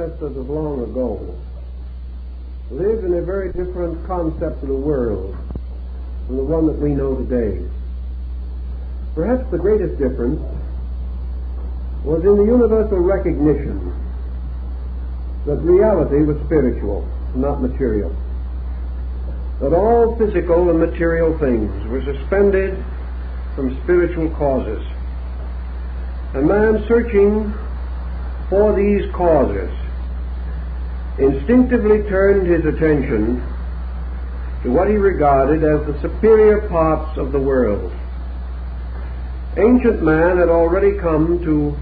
ancestors of long ago lived in a very different concept of the world from the one that we know today. Perhaps the greatest difference was in the universal recognition that reality was spiritual, not material. That all physical and material things were suspended from spiritual causes. And man, searching for these causes, instinctively turned his attention to what he regarded as the superior parts of the world. Ancient man had already come to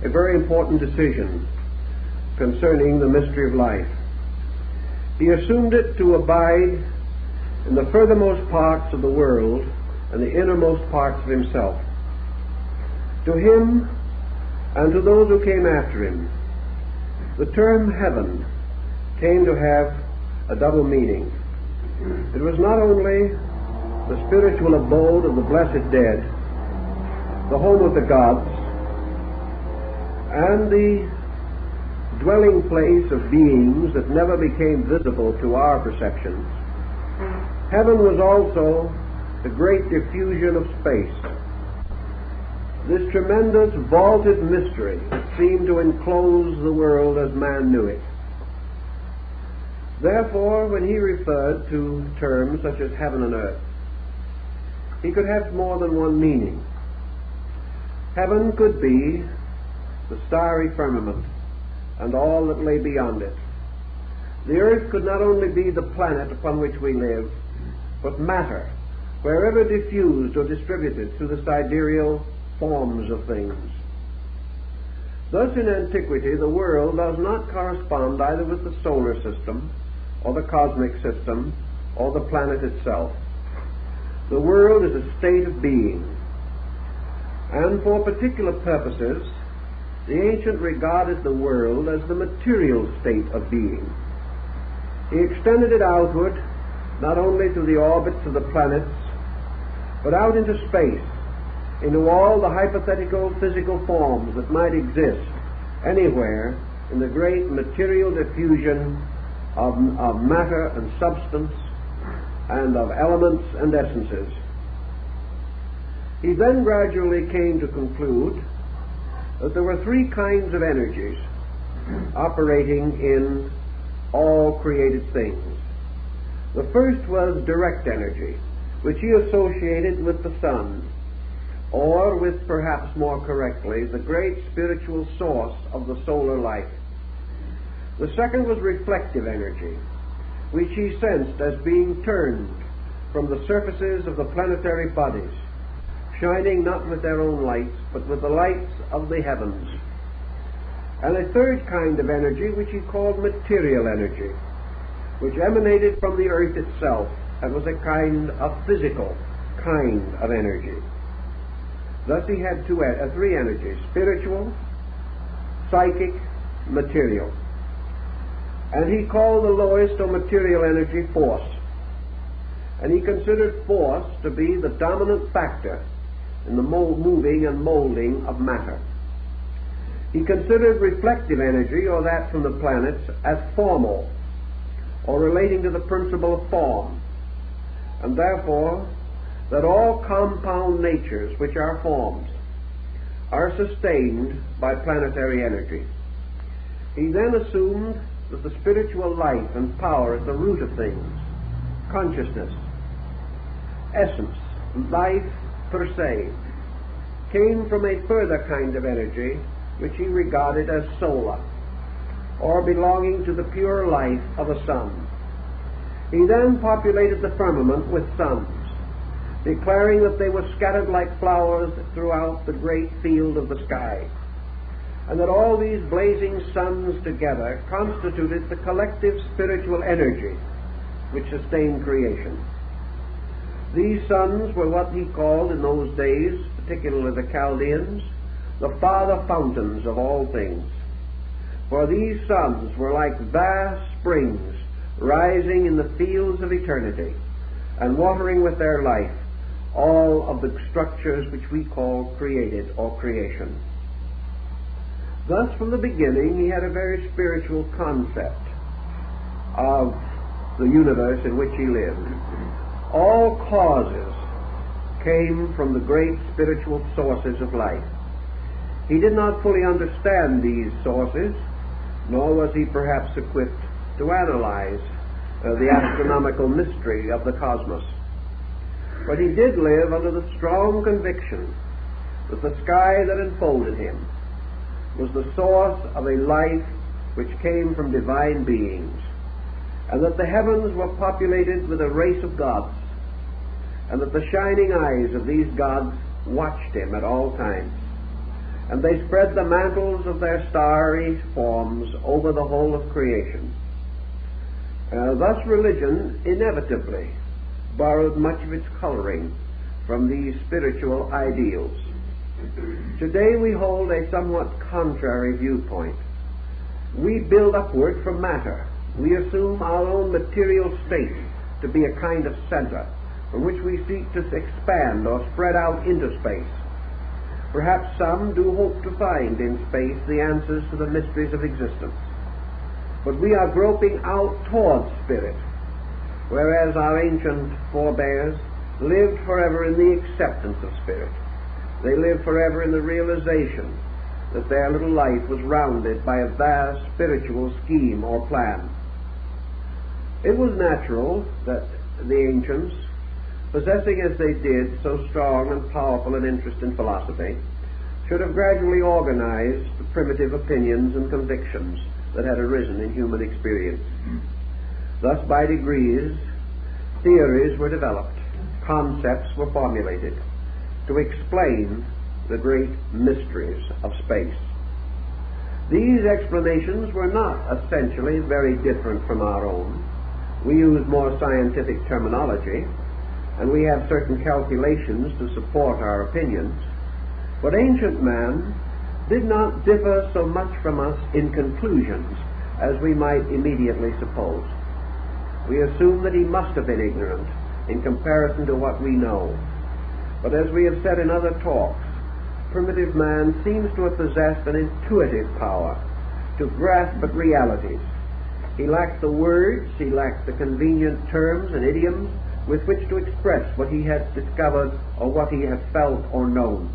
a very important decision concerning the mystery of life. He assumed it to abide in the furthermost parts of the world and the innermost parts of himself. To him and to those who came after him, the term heaven came to have a double meaning. It was not only the spiritual abode of the blessed dead, the home of the gods, and the dwelling place of beings that never became visible to our perceptions. Heaven was also the great diffusion of space, this tremendous vaulted mystery that seemed to enclose the world as man knew it. Therefore, when he referred to terms such as heaven and earth, he could have more than one meaning. Heaven could be the starry firmament and all that lay beyond it. The earth could not only be the planet upon which we live, but matter, wherever diffused or distributed through the sidereal forms of things. Thus, in antiquity, the world does not correspond either with the solar system, or the cosmic system, or the planet itself. The world is a state of being, and for particular purposes, the ancient regarded the world as the material state of being. He extended it outward, not only to the orbits of the planets, but out into space, into all the hypothetical physical forms that might exist anywhere in the great material diffusion of matter and substance and of elements and essences. He then gradually came to conclude that there were three kinds of energies operating in all created things. The first was direct energy, which he associated with the sun, or with, perhaps more correctly, the great spiritual source of the solar light. The second was reflective energy, which he sensed as being turned from the surfaces of the planetary bodies, shining not with their own lights, but with the lights of the heavens. And a third kind of energy, which he called material energy, which emanated from the earth itself, and was a kind of physical kind of energy. Thus he had three energies: spiritual, psychic, material. And he called the lowest or material energy force. And he considered force to be the dominant factor in the moving and molding of matter. He considered reflective energy, or that from the planets, as formal, or relating to the principle of form, and therefore that all compound natures which are forms are sustained by planetary energy. He then assumed that the spiritual life and power at the root of things, consciousness, essence, life per se, came from a further kind of energy which he regarded as solar, or belonging to the pure life of a sun. He then populated the firmament with suns, declaring that they were scattered like flowers throughout the great field of the sky, and that all these blazing suns together constituted the collective spiritual energy which sustained creation. These suns were what he called in those days, particularly the Chaldeans, the father fountains of all things. For these suns were like vast springs rising in the fields of eternity, and watering with their life all of the structures which we call created or creation. Thus, from the beginning, he had a very spiritual concept of the universe in which he lived. All causes came from the great spiritual sources of life. He did not fully understand these sources, nor was he perhaps equipped to analyze the astronomical mystery of the cosmos. But he did live under the strong conviction that the sky that enfolded him was the source of a life which came from divine beings, and that the heavens were populated with a race of gods, and that the shining eyes of these gods watched him at all times, and they spread the mantles of their starry forms over the whole of creation. Thus religion inevitably borrowed much of its coloring from these spiritual ideals. Today we hold a somewhat contrary viewpoint. We build upward from matter. We assume our own material state to be a kind of center from which we seek to expand or spread out into space. Perhaps some do hope to find in space the answers to the mysteries of existence. But we are groping out towards spirit, whereas our ancient forebears lived forever in the acceptance of spirit. They lived forever in the realization that their little life was rounded by a vast spiritual scheme or plan. It was natural that the ancients, possessing as they did so strong and powerful an interest in philosophy, should have gradually organized the primitive opinions and convictions that had arisen in human experience. Thus, by degrees, theories were developed, concepts were formulated to explain the great mysteries of space. These explanations were not essentially very different from our own. We use more scientific terminology, and we have certain calculations to support our opinions, but ancient man did not differ so much from us in conclusions as we might immediately suppose. We assume that he must have been ignorant in comparison to what we know. But as we have said in other talks, primitive man seems to have possessed an intuitive power to grasp at realities. He lacked the words, he lacked the convenient terms and idioms with which to express what he had discovered or what he had felt or known.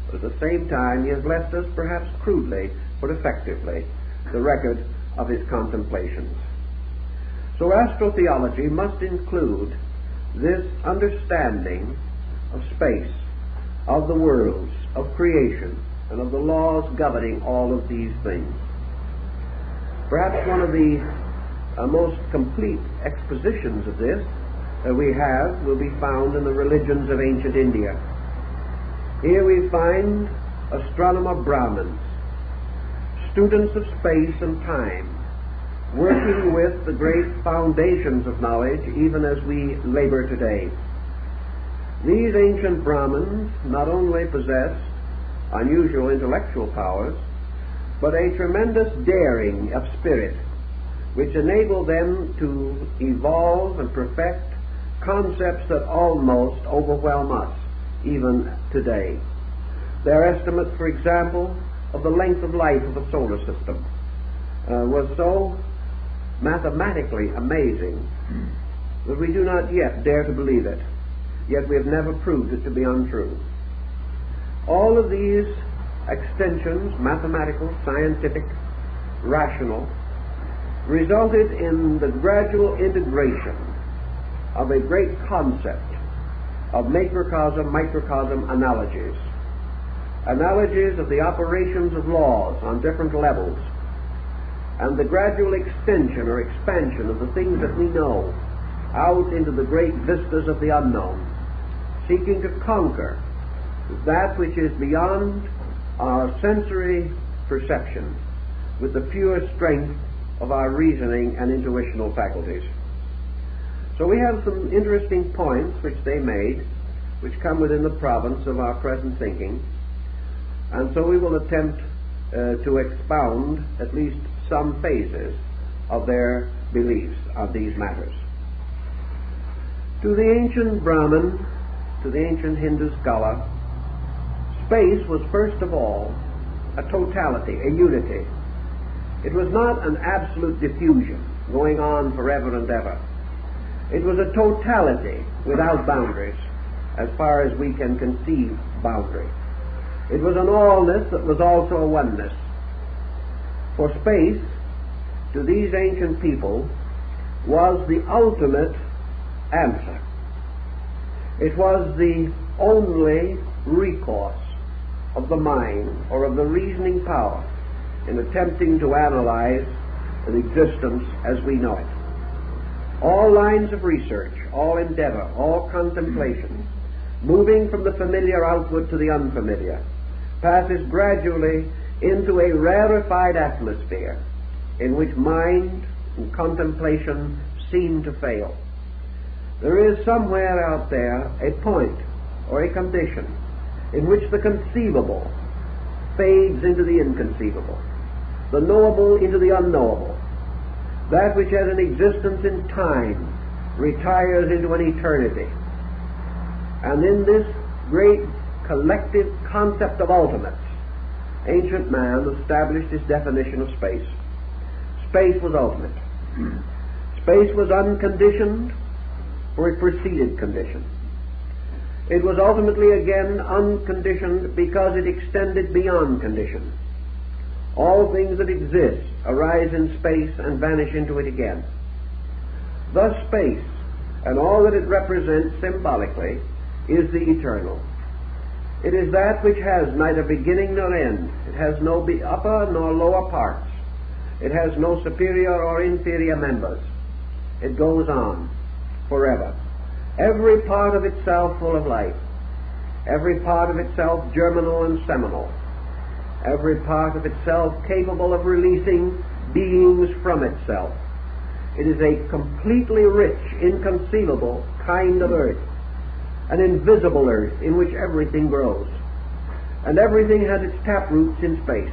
But at the same time, he has left us, perhaps crudely but effectively, the record of his contemplations. So astrotheology must include this understanding of space, of the worlds, of creation, and of the laws governing all of these things. Perhaps one of the most complete expositions of this that we have will be found in the religions of ancient India. Here we find astronomer Brahmins, students of space and time, working with the great foundations of knowledge even as we labor today. These ancient Brahmins not only possessed unusual intellectual powers, but a tremendous daring of spirit, which enabled them to evolve and perfect concepts that almost overwhelm us even today. Their estimate, for example, of the length of life of a solar system was so mathematically amazing that we do not yet dare to believe it, yet we have never proved it to be untrue. All of these extensions, mathematical, scientific, rational, resulted in the gradual integration of a great concept of macrocosm-microcosm analogies of the operations of laws on different levels, and the gradual extension or expansion of the things that we know out into the great vistas of the unknown, seeking to conquer that which is beyond our sensory perception with the pure strength of our reasoning and intuitional faculties. So we have some interesting points which they made, which come within the province of our present thinking, and so we will attempt to expound at least some phases of their beliefs on these matters. To the ancient Brahmin, to the ancient Hindu scholar, space was first of all a totality, a unity. It was not an absolute diffusion going on forever and ever. It was a totality without boundaries, as far as we can conceive boundary. It was an allness that was also a oneness. For space, to these ancient people, was the ultimate answer. It was the only recourse of the mind or of the reasoning power in attempting to analyze an existence as we know it. All lines of research, all endeavor, all contemplation, moving from the familiar outward to the unfamiliar, passes gradually into a rarefied atmosphere in which mind and contemplation seem to fail. There is somewhere out there a point or a condition in which the conceivable fades into the inconceivable, the knowable into the unknowable. That which has an existence in time retires into an eternity. And in this great collective concept of ultimates, ancient man established his definition of space. Space was ultimate. Space was unconditioned, for it preceded condition. It was ultimately again unconditioned because it extended beyond condition. All things that exist arise in space and vanish into it again. Thus space, and all that it represents symbolically, is the eternal. It is that which has neither beginning nor end. It has no upper nor lower parts. It has no superior or inferior members. It goes on forever. Every part of itself full of life. Every part of itself germinal and seminal. Every part of itself capable of releasing beings from itself. It is a completely rich, inconceivable kind of earth, an invisible earth in which everything grows. And everything has its taproots in space.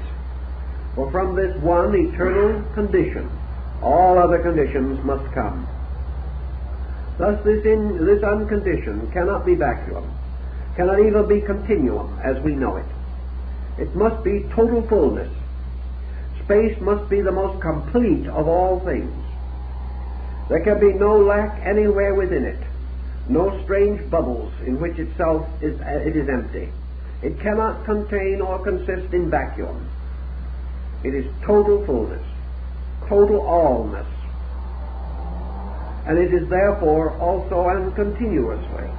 For from this one eternal condition, all other conditions must come. Thus this unconditioned cannot be vacuum, cannot even be continuum as we know it. It must be total fullness. Space must be the most complete of all things. There can be no lack anywhere within it, no strange bubbles in which itself it is empty. It cannot contain or consist in vacuum. It is total fullness, total allness, and it is therefore also and continuously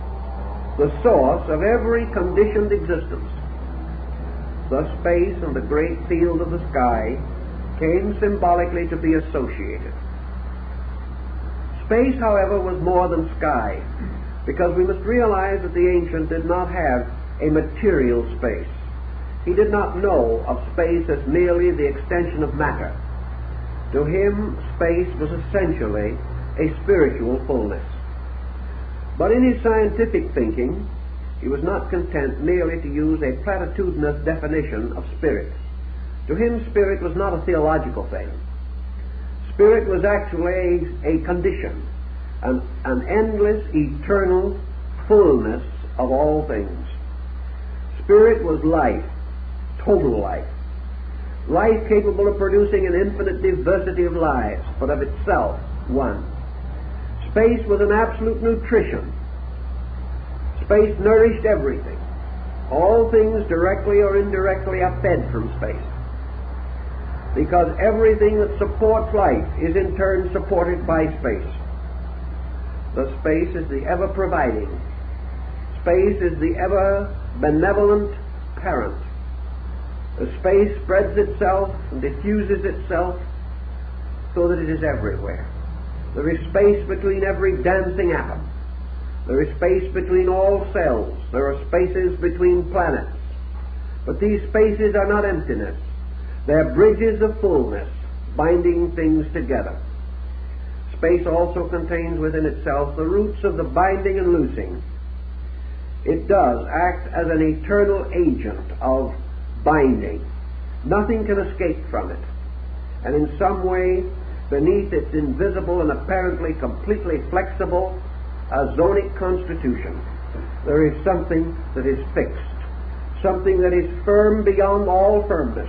the source of every conditioned existence. Thus space and the great field of the sky came symbolically to be associated. Space, however, was more than sky, because we must realize that the ancient did not have a material space. He did not know of space as merely the extension of matter. To him, space was essentially a spiritual fullness. But in his scientific thinking, he was not content merely to use a platitudinous definition of spirit. To him, spirit was not a theological thing. Spirit was actually a condition, an endless, eternal fullness of all things. Spirit was life, total life. Life capable of producing an infinite diversity of lives, but of itself one. Space was an absolute nutrition. Space nourished everything. All things directly or indirectly are fed from space, because everything that supports life is in turn supported by space. The space is the ever-providing. Space is the ever-benevolent parent. The space spreads itself and diffuses itself so that it is everywhere. There is space between every dancing atom. There is space between all cells. There are spaces between planets. But these spaces are not emptiness. They are bridges of fullness, binding things together. Space also contains within itself the roots of the binding and loosing. It does act as an eternal agent of binding. Nothing can escape from it. And in some way, beneath its invisible and apparently completely flexible azonic constitution, there is something that is fixed, something that is firm beyond all firmness,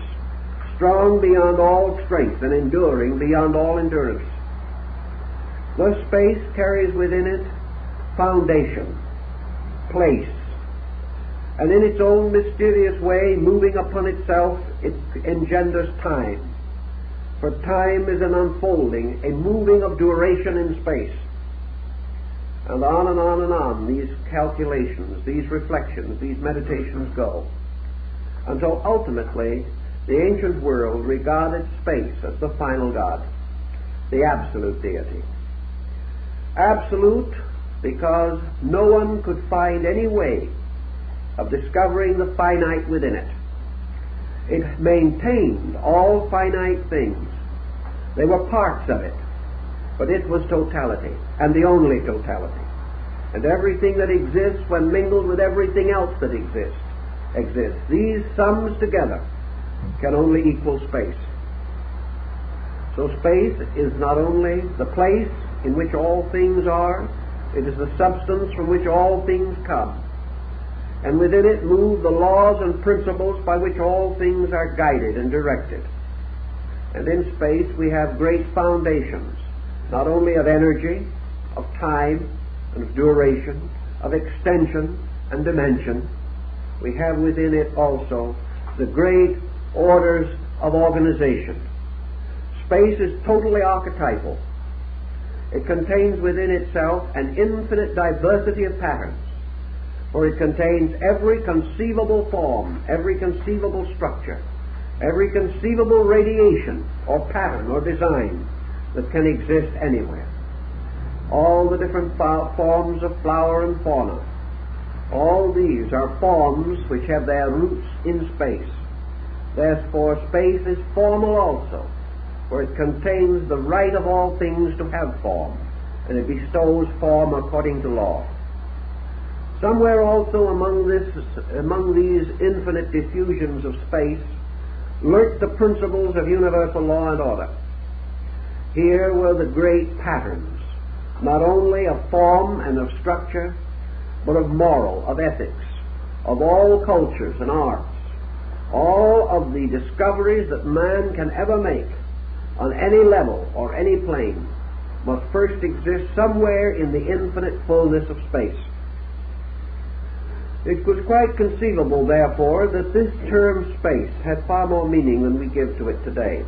strong beyond all strength, and enduring beyond all endurance. Thus space carries within it foundation, place, and in its own mysterious way, moving upon itself, it engenders time. For time is an unfolding, a moving of duration in space. And on and on and on these calculations, these reflections, these meditations go, until ultimately the ancient world regarded space as the final God, the absolute deity. Absolute because no one could find any way of discovering the finite within it. It maintained all finite things. They were parts of it, but it was totality, and the only totality. And everything that exists, when mingled with everything else that exists. These sums together can only equal space. So space is not only the place in which all things are, it is the substance from which all things come. And within it move the laws and principles by which all things are guided and directed. And in space we have great foundations, not only of energy, of time, and of duration, of extension and dimension. We have within it also the great orders of organization. Space is totally archetypal. It contains within itself an infinite diversity of patterns, for it contains every conceivable form, every conceivable structure, every conceivable radiation or pattern or design that can exist anywhere. All the different forms of flower and fauna, all these are forms which have their roots in space. Therefore space is formal also, for it contains the right of all things to have form, and it bestows form according to law. Somewhere also among these infinite diffusions of space lurked the principles of universal law and order. Here were the great patterns, not only of form and of structure, but of moral, of ethics, of all cultures and arts. All of the discoveries that man can ever make on any level or any plane must first exist somewhere in the infinite fullness of space. It was quite conceivable, therefore, that this term space had far more meaning than we give to it today.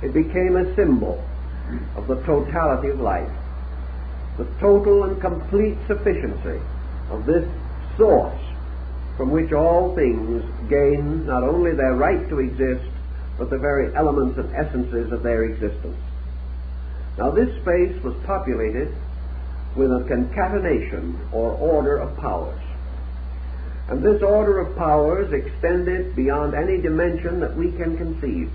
It became a symbol of the totality of life, the total and complete sufficiency of this source from which all things gain not only their right to exist, but the very elements and essences of their existence. Now this space was populated with a concatenation or order of powers. And this order of powers extended beyond any dimension that we can conceive.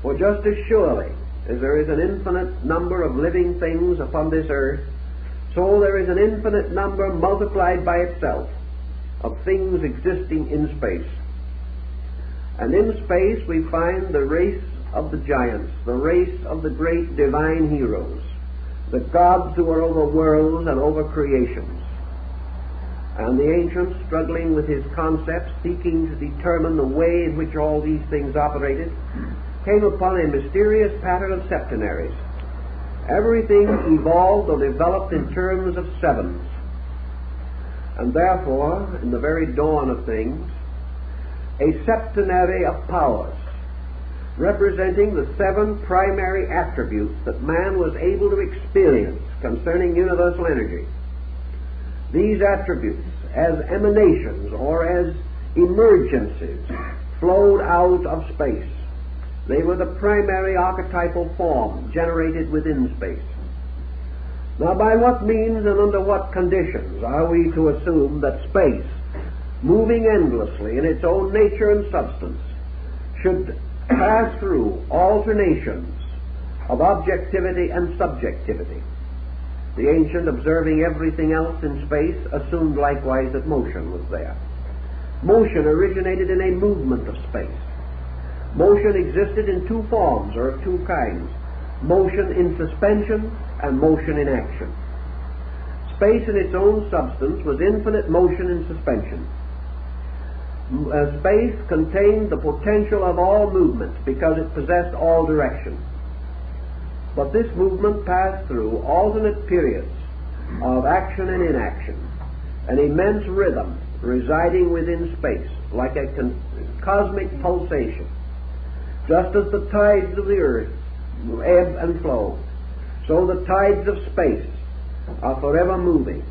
For just as surely as there is an infinite number of living things upon this earth, so there is an infinite number multiplied by itself of things existing in space. And in space we find the race of the giants, the race of the great divine heroes, the gods who are over worlds and over creations. And the ancients, struggling with his concepts, seeking to determine the way in which all these things operated, came upon a mysterious pattern of septenaries. Everything evolved or developed in terms of sevens. And therefore, in the very dawn of things, a septenary of powers, representing the seven primary attributes that man was able to experience concerning universal energy. These attributes, as emanations or as emergences, flowed out of space. They were the primary archetypal form generated within space. Now, by what means and under what conditions are we to assume that space, moving endlessly in its own nature and substance, should pass through alternations of objectivity and subjectivity? The ancient, observing everything else in space, assumed likewise that motion was there. Motion originated in a movement of space. Motion existed in two forms, or of two kinds: motion in suspension and motion in action. Space in its own substance was infinite motion in suspension. space contained the potential of all movement because it possessed all direction. But this movement passed through alternate periods of action and inaction, an immense rhythm residing within space, like a cosmic pulsation. Just as the tides of the earth ebb and flow, so the tides of space are forever moving,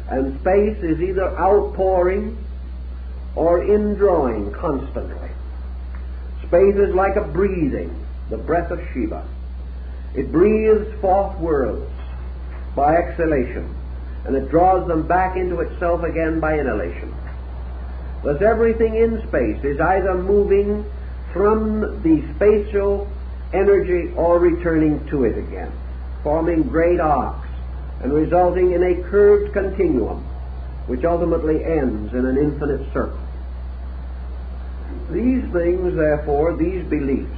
and space is either outpouring or indrawing constantly. Space is like a breathing, the breath of Shiva. It breathes forth worlds by exhalation, and it draws them back into itself again by inhalation. Thus everything in space is either moving from the spatial energy or returning to it again, forming great arcs and resulting in a curved continuum which ultimately ends in an infinite circle. These things, therefore, these beliefs,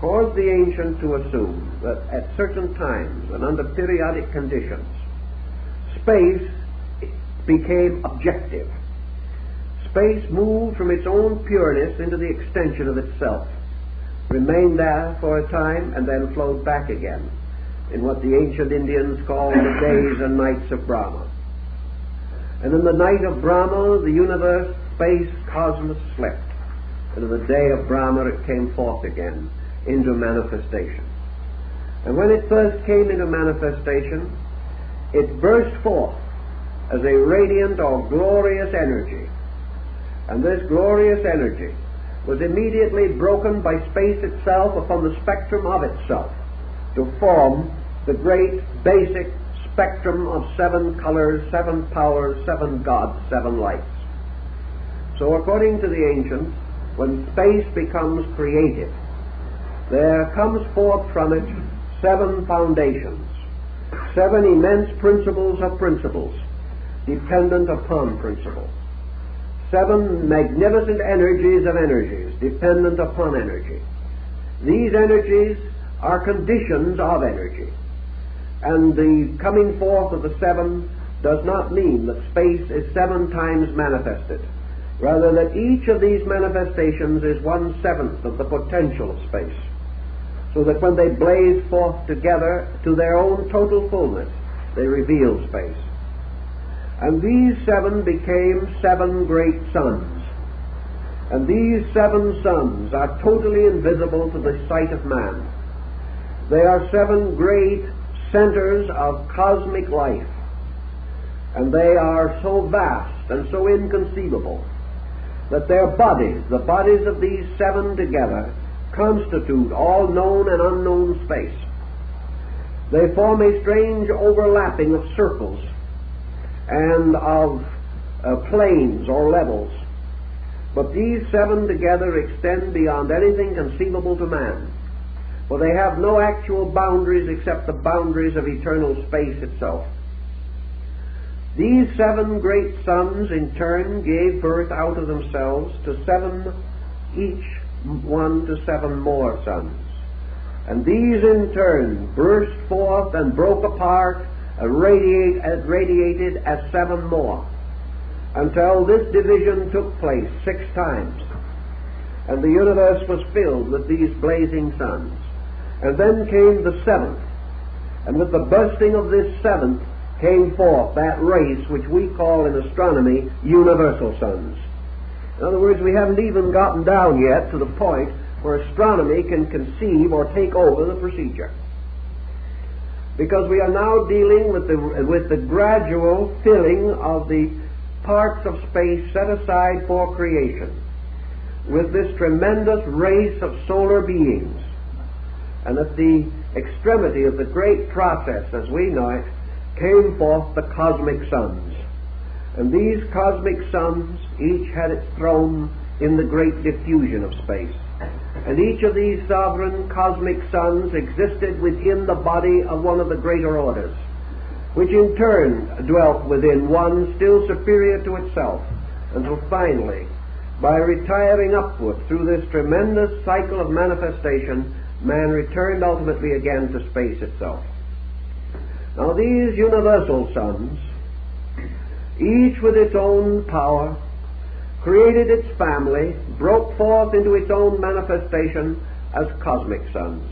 caused the ancients to assume that at certain times and under periodic conditions, space became objective. Space moved from its own pureness into the extension of itself, remained there for a time, and then flowed back again in what the ancient Indians called the days and nights of Brahma. And in the night of Brahma, the universe, space, cosmos slept, and in the day of Brahma it came forth again into manifestation. And when it first came into manifestation, it burst forth as a radiant or glorious energy. And this glorious energy was immediately broken by space itself upon the spectrum of itself to form the great basic spectrum of 7 colors, 7 powers, 7 gods, 7 lights. So according to the ancients, when space becomes creative, there comes forth from it 7 foundations, 7 immense principles of principles, dependent upon principles. 7 magnificent energies of energies, dependent upon energy. These energies are conditions of energy. And the coming forth of the 7 does not mean that space is 7 times manifested. Rather, that each of these manifestations is 1/7 of the potential of space, so that when they blaze forth together to their own total fullness, they reveal space. And these 7 became 7 great suns. And these 7 suns are totally invisible to the sight of man. They are 7 great centers of cosmic life. And they are so vast and so inconceivable that their bodies, the bodies of these 7 together, constitute all known and unknown space. They form a strange overlapping of circles and of planes or levels. But these 7 together extend beyond anything conceivable to man, for they have no actual boundaries except the boundaries of eternal space itself. These 7 great suns in turn gave birth out of themselves to 7, each one to 7 more suns. And these in turn burst forth and broke apart, radiated as 7 more, until this division took place 6 times, and the universe was filled with these blazing suns. And then came the 7th, and with the bursting of this 7th came forth that race which we call in astronomy universal suns. In other words, we haven't even gotten down yet to the point where astronomy can conceive or take over the procedure, because we are now dealing with the gradual filling of the parts of space set aside for creation with this tremendous race of solar beings. And at the extremity of the great process, as we know it, came forth the cosmic suns. And these cosmic suns each had its throne in the great diffusion of space. And each of these sovereign cosmic suns existed within the body of one of the greater orders, which in turn dwelt within one still superior to itself, until finally, by retiring upward through this tremendous cycle of manifestation, man returned ultimately again to space itself. Now these universal suns, each with its own power, created its family, broke forth into its own manifestation as cosmic suns.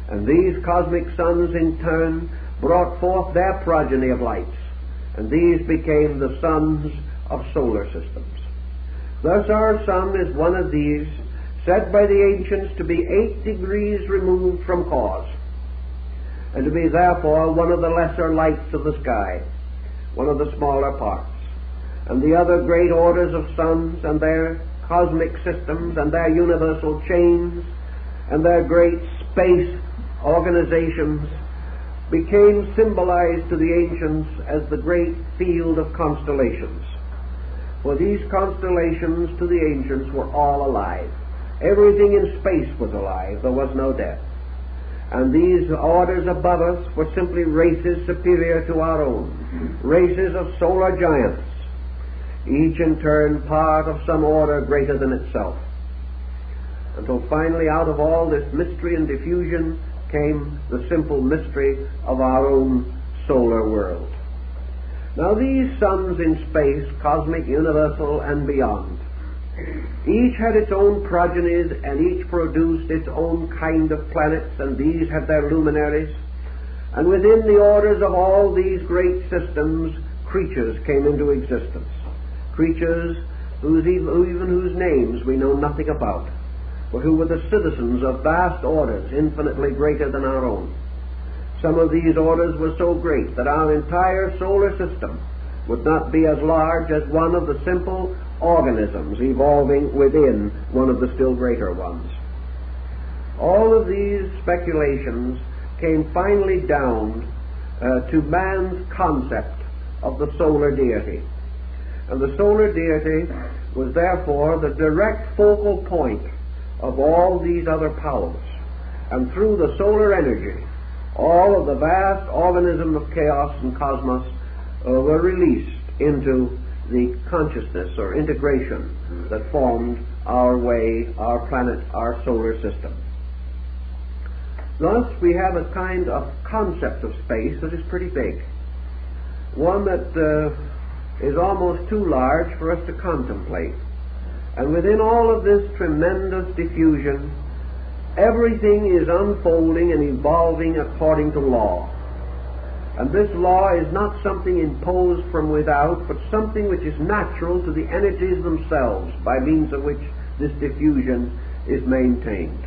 And these cosmic suns in turn brought forth their progeny of lights, and these became the suns of solar systems. Thus our sun is one of these, said by the ancients to be 8 degrees removed from cause, and to be therefore one of the lesser lights of the sky, one of the smaller parts. And the other great orders of suns and their cosmic systems and their universal chains and their great space organizations became symbolized to the ancients as the great field of constellations. For these constellations to the ancients were all alive. Everything in space was alive. There was no death. And these orders above us were simply races superior to our own, races of solar giants, each in turn part of some order greater than itself, until finally out of all this mystery and diffusion came the simple mystery of our own solar world. Now these suns in space, cosmic, universal, and beyond, each had its own progenies, and each produced its own kind of planets, and these had their luminaries. And within the orders of all these great systems, creatures came into existence. Creatures even whose names we know nothing about, but who were the citizens of vast orders infinitely greater than our own. Some of these orders were so great that our entire solar system would not be as large as one of the simple organisms evolving within one of the still greater ones. All of these speculations came finally down to man's concept of the solar deity. And the solar deity was therefore the direct focal point of all these other powers. And through the solar energy, all of the vast organism of chaos and cosmos were released into the consciousness or integration that formed our way, our planet, our solar system. Thus we have a kind of concept of space that is pretty big, one that is almost too large for us to contemplate. And within all of this tremendous diffusion, everything is unfolding and evolving according to law. And this law is not something imposed from without, but something which is natural to the energies themselves, by means of which this diffusion is maintained.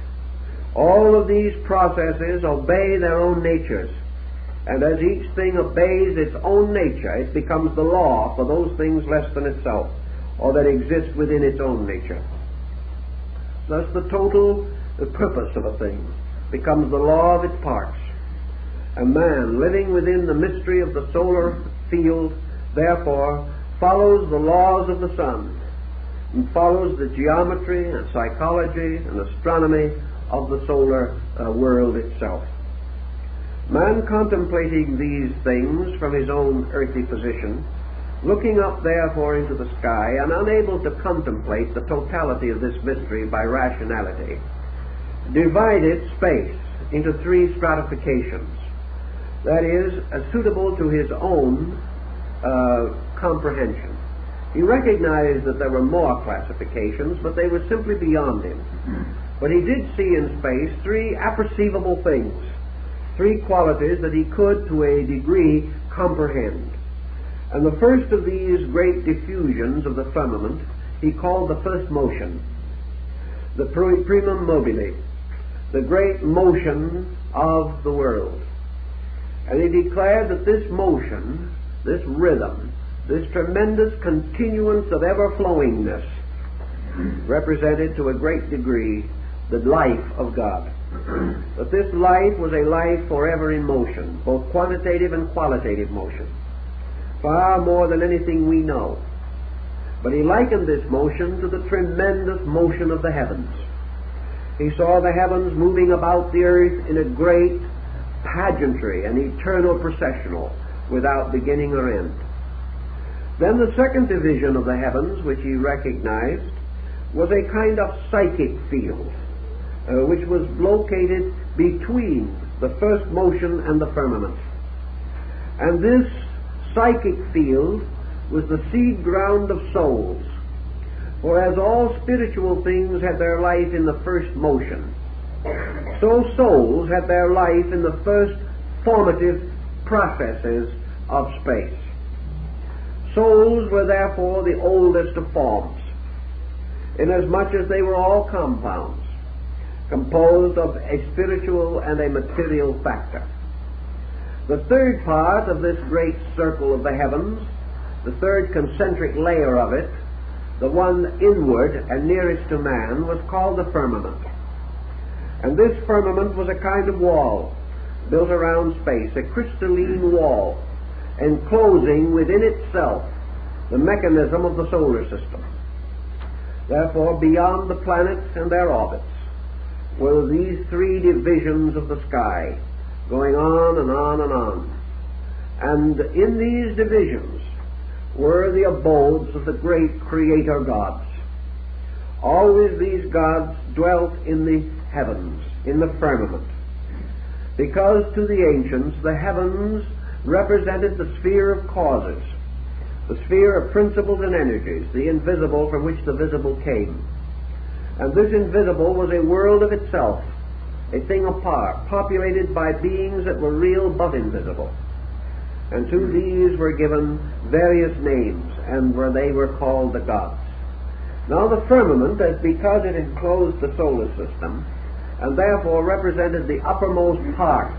All of these processes obey their own natures, and as each thing obeys its own nature, it becomes the law for those things less than itself, or that exist within its own nature. Thus the purpose of a thing becomes the law of its parts. A man living within the mystery of the solar field, therefore, follows the laws of the sun, and follows the geometry and psychology and astronomy of the solar world itself. Man contemplating these things from his own earthly position, looking up therefore into the sky, and unable to contemplate the totality of this mystery by rationality, divided space into 3 stratifications. That is, suitable to his own comprehension. He recognized that there were more classifications, but they were simply beyond him. But he did see in space 3 apperceivable things, 3 qualities that he could, to a degree, comprehend. And the first of these great diffusions of the firmament he called the first motion, the primum mobile, the great motion of the world. And he declared that this motion, this rhythm, this tremendous continuance of ever-flowingness represented to a great degree the life of God. That this life was a life forever in motion, both quantitative and qualitative motion, far more than anything we know. But he likened this motion to the tremendous motion of the heavens. He saw the heavens moving about the earth in a great pageantry, an eternal processional, without beginning or end. Then the second division of the heavens, which he recognized, was a kind of psychic field, which was located between the first motion and the firmament. And this psychic field was the seed ground of souls. For as all spiritual things had their life in the first motion, so souls had their life in the first formative processes of space. Souls were therefore the oldest of forms, inasmuch as they were all compounds, composed of a spiritual and a material factor. The third part of this great circle of the heavens, the third concentric layer of it, the one inward and nearest to man, was called the firmament. And this firmament was a kind of wall built around space, a crystalline wall, enclosing within itself the mechanism of the solar system. Therefore, beyond the planets and their orbits were these three divisions of the sky, going on and on and on. And in these divisions were the abodes of the great creator gods. Always these gods dwelt in the heavens, in the firmament, because to the ancients the heavens represented the sphere of causes, the sphere of principles and energies, the invisible from which the visible came. And this invisible was a world of itself, a thing apart, populated by beings that were real but invisible. And to these were given various names, and they were called the gods. Now the firmament, because it enclosed the solar system, and therefore represented the uppermost parts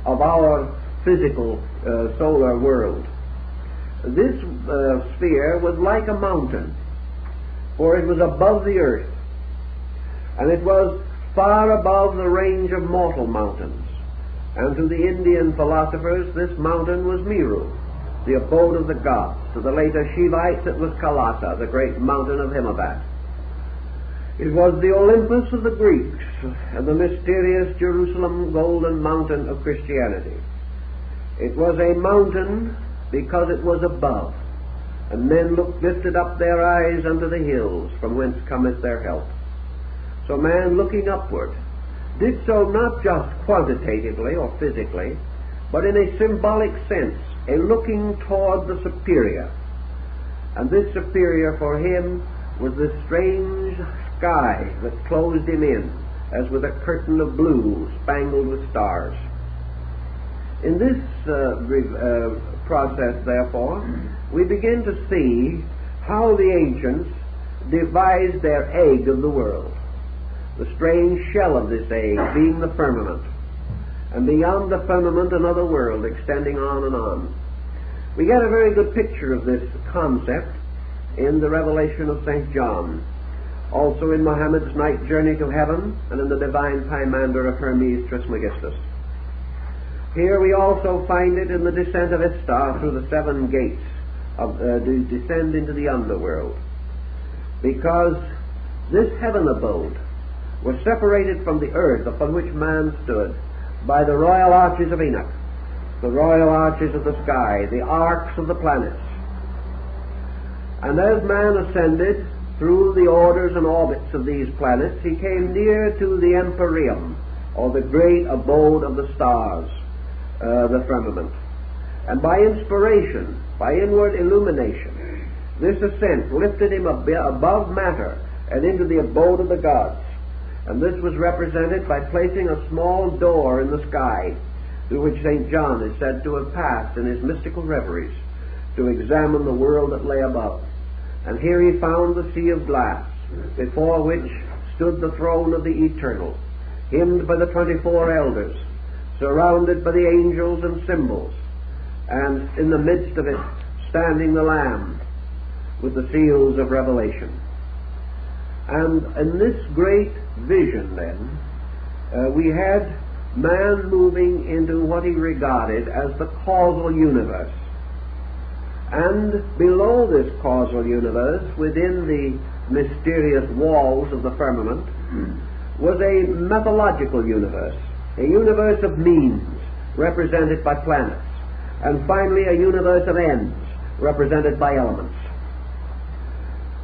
of our physical solar world, this sphere was like a mountain, for it was above the earth, and it was far above the range of mortal mountains. And to the Indian philosophers this mountain was Meru, the abode of the gods. To the later Shivites it was Kailasa, the great mountain of Himavat. It was the Olympus of the Greeks and the mysterious Jerusalem golden mountain of Christianity. It was a mountain because it was above, and men lifted up their eyes unto the hills, from whence cometh their help. So man, looking upward, did so not just quantitatively or physically, but in a symbolic sense, a looking toward the superior. And this superior for him was this strange sky that closed him in, as with a curtain of blue spangled with stars. In this process, therefore, we begin to see how the ancients devised their egg of the world, the strange shell of this egg being the firmament, and beyond the firmament another world extending on and on. We get a very good picture of this concept in the Revelation of St. John, also in Muhammad's night journey to heaven, and in the divine Pymander of Hermes Trismegistus. Here we also find it in the descent of Ishtar through the seven gates to descend into the underworld, because this heaven abode was separated from the earth upon which man stood by the royal arches of Enoch, the royal arches of the sky, the arcs of the planets. And as man ascended through the orders and orbits of these planets, he came near to the empyrean, or the great abode of the stars, the firmament. And by inspiration, by inward illumination, this ascent lifted him above matter and into the abode of the gods. And this was represented by placing a small door in the sky, through which St. John is said to have passed in his mystical reveries to examine the world that lay above. And here he found the sea of glass, before which stood the throne of the Eternal, hymned by the 24 elders, surrounded by the angels and symbols, and in the midst of it standing the Lamb with the seals of revelation. And in this great vision, then, we had man moving into what he regarded as the causal universe. And below this causal universe, within the mysterious walls of the firmament, was a methodological universe, a universe of means, represented by planets, and finally a universe of ends, represented by elements.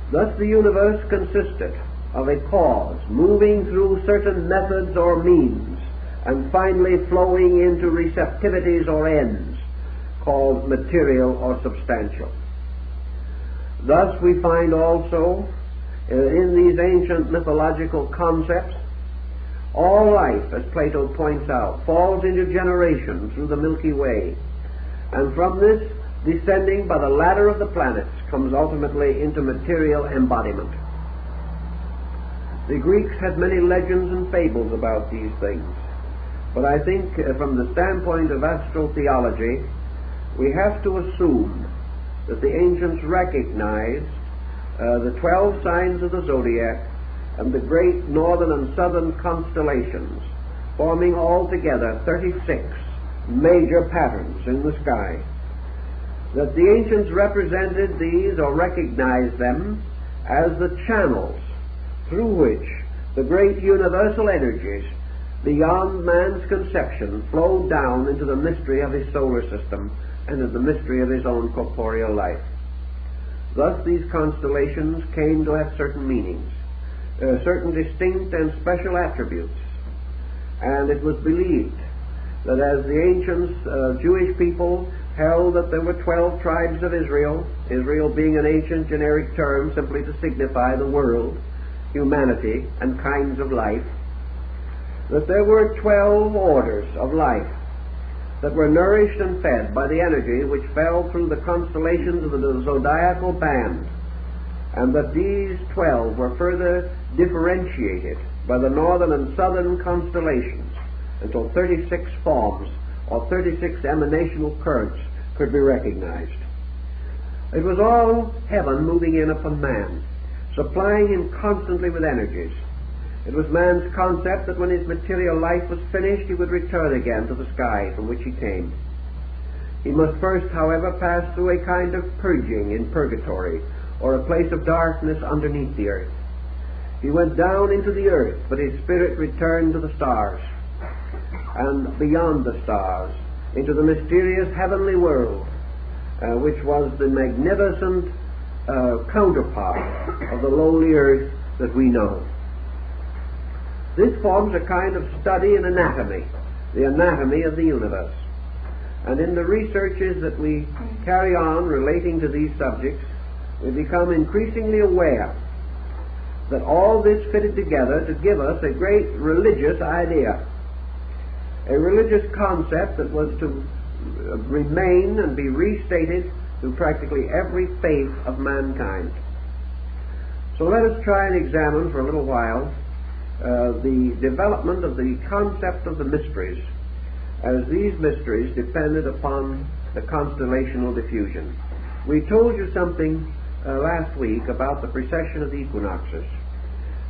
Thus the universe consisted of a cause moving through certain methods or means, and finally flowing into receptivities or ends, called material or substantial. Thus we find also in these ancient mythological concepts, all life, as Plato points out, falls into generation through the Milky Way, and from this, descending by the ladder of the planets, comes ultimately into material embodiment. The Greeks had many legends and fables about these things, but I think from the standpoint of astral theology, we have to assume that the ancients recognized the 12 signs of the zodiac and the great northern and southern constellations, forming altogether 36 major patterns in the sky. That the ancients represented these or recognized them as the channels through which the great universal energies beyond man's conception flowed down into the mystery of his solar system and into the mystery of his own corporeal life. Thus these constellations came to have certain meanings, certain distinct and special attributes, and it was believed that as the ancients, Jewish people, held that there were 12 tribes of Israel, Israel being an ancient generic term simply to signify the world, humanity, and kinds of life, that there were 12 orders of life that were nourished and fed by the energy which fell through the constellations of the zodiacal band, and that these 12 were further differentiated by the northern and southern constellations until 36 forms or 36 emanational currents could be recognized. It was all heaven moving in upon man, supplying him constantly with energies. It was man's concept that when his material life was finished, he would return again to the sky from which he came. He must first, however, pass through a kind of purging in purgatory, or a place of darkness underneath the earth. He went down into the earth, but his spirit returned to the stars, and beyond the stars, into the mysterious heavenly world, which was the magnificent counterpart of the lowly earth that we know. This forms a kind of study in anatomy, the anatomy of the universe. And in the researches that we carry on relating to these subjects, we become increasingly aware that all this fitted together to give us a great religious idea, a religious concept that was to remain and be restated through practically every faith of mankind. So let us try and examine for a little while the development of the concept of the mysteries, as these mysteries depended upon the constellational diffusion. We told you something last week about the precession of the equinoxes,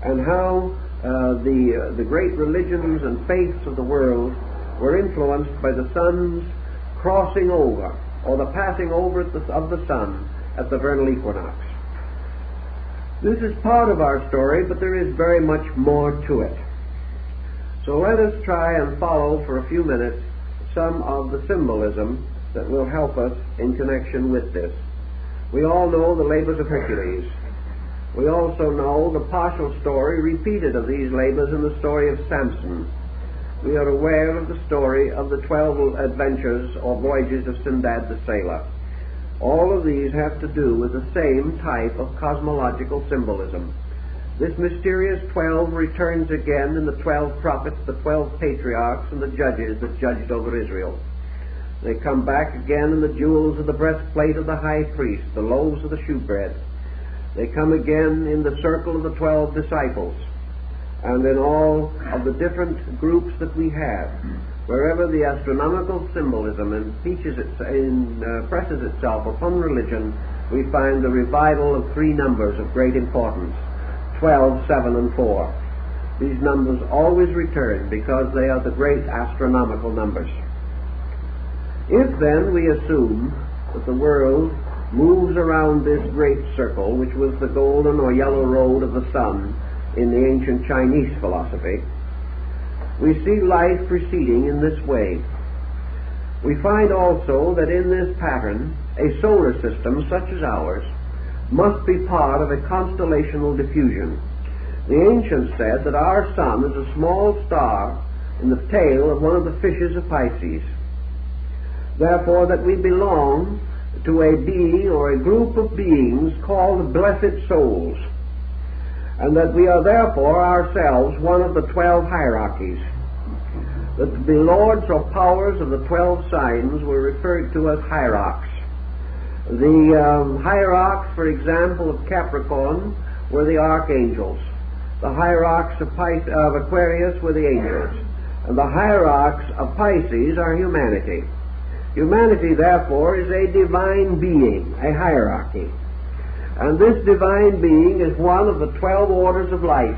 and how the great religions and faiths of the world were influenced by the sun's crossing over, or the passing over of the sun at the vernal equinox. This is part of our story, but there is very much more to it. So let us try and follow for a few minutes some of the symbolism that will help us in connection with this. We all know the labors of Hercules. We also know the partial story repeated of these labors in the story of Samson. We are aware of the story of the 12 adventures or voyages of Sindbad the Sailor. All of these have to do with the same type of cosmological symbolism. This mysterious 12 returns again in the 12 prophets, the 12 patriarchs, and the judges that judged over Israel. They come back again in the jewels of the breastplate of the high priest, the loaves of the shewbread. They come again in the circle of the 12 disciples, and in all of the different groups that we have. Wherever the astronomical symbolism impresses itself upon religion, we find the revival of 3 numbers of great importance: 12, 7, and 4. These numbers always return because they are the great astronomical numbers. If then we assume that the world moves around this great circle, which was the golden or yellow road of the sun in the ancient Chinese philosophy, we see life proceeding in this way. We find also that in this pattern, a solar system such as ours must be part of a constellational diffusion. The ancients said that our sun is a small star in the tail of one of the fishes of Pisces. Therefore, that we belong to a being or a group of beings called blessed souls. and that we are therefore ourselves one of the 12 hierarchies. That the lords or powers of the 12 signs were referred to as hierarchs. The hierarchs, for example, of Capricorn were the archangels. The hierarchs of Aquarius were the angels. And the hierarchs of Pisces are humanity. Humanity, therefore, is a divine being, a hierarchy. And this divine being is one of the 12 orders of life,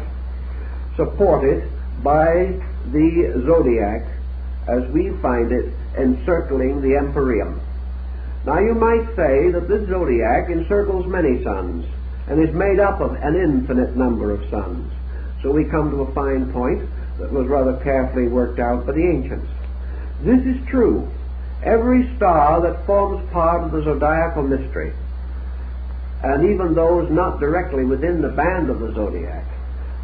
supported by the zodiac, as we find it encircling the empyrean. Now you might say that this zodiac encircles many suns, and is made up of an infinite number of suns. So we come to a fine point that was rather carefully worked out by the ancients. This is true. Every star that forms part of the zodiacal mystery, and even those not directly within the band of the zodiac,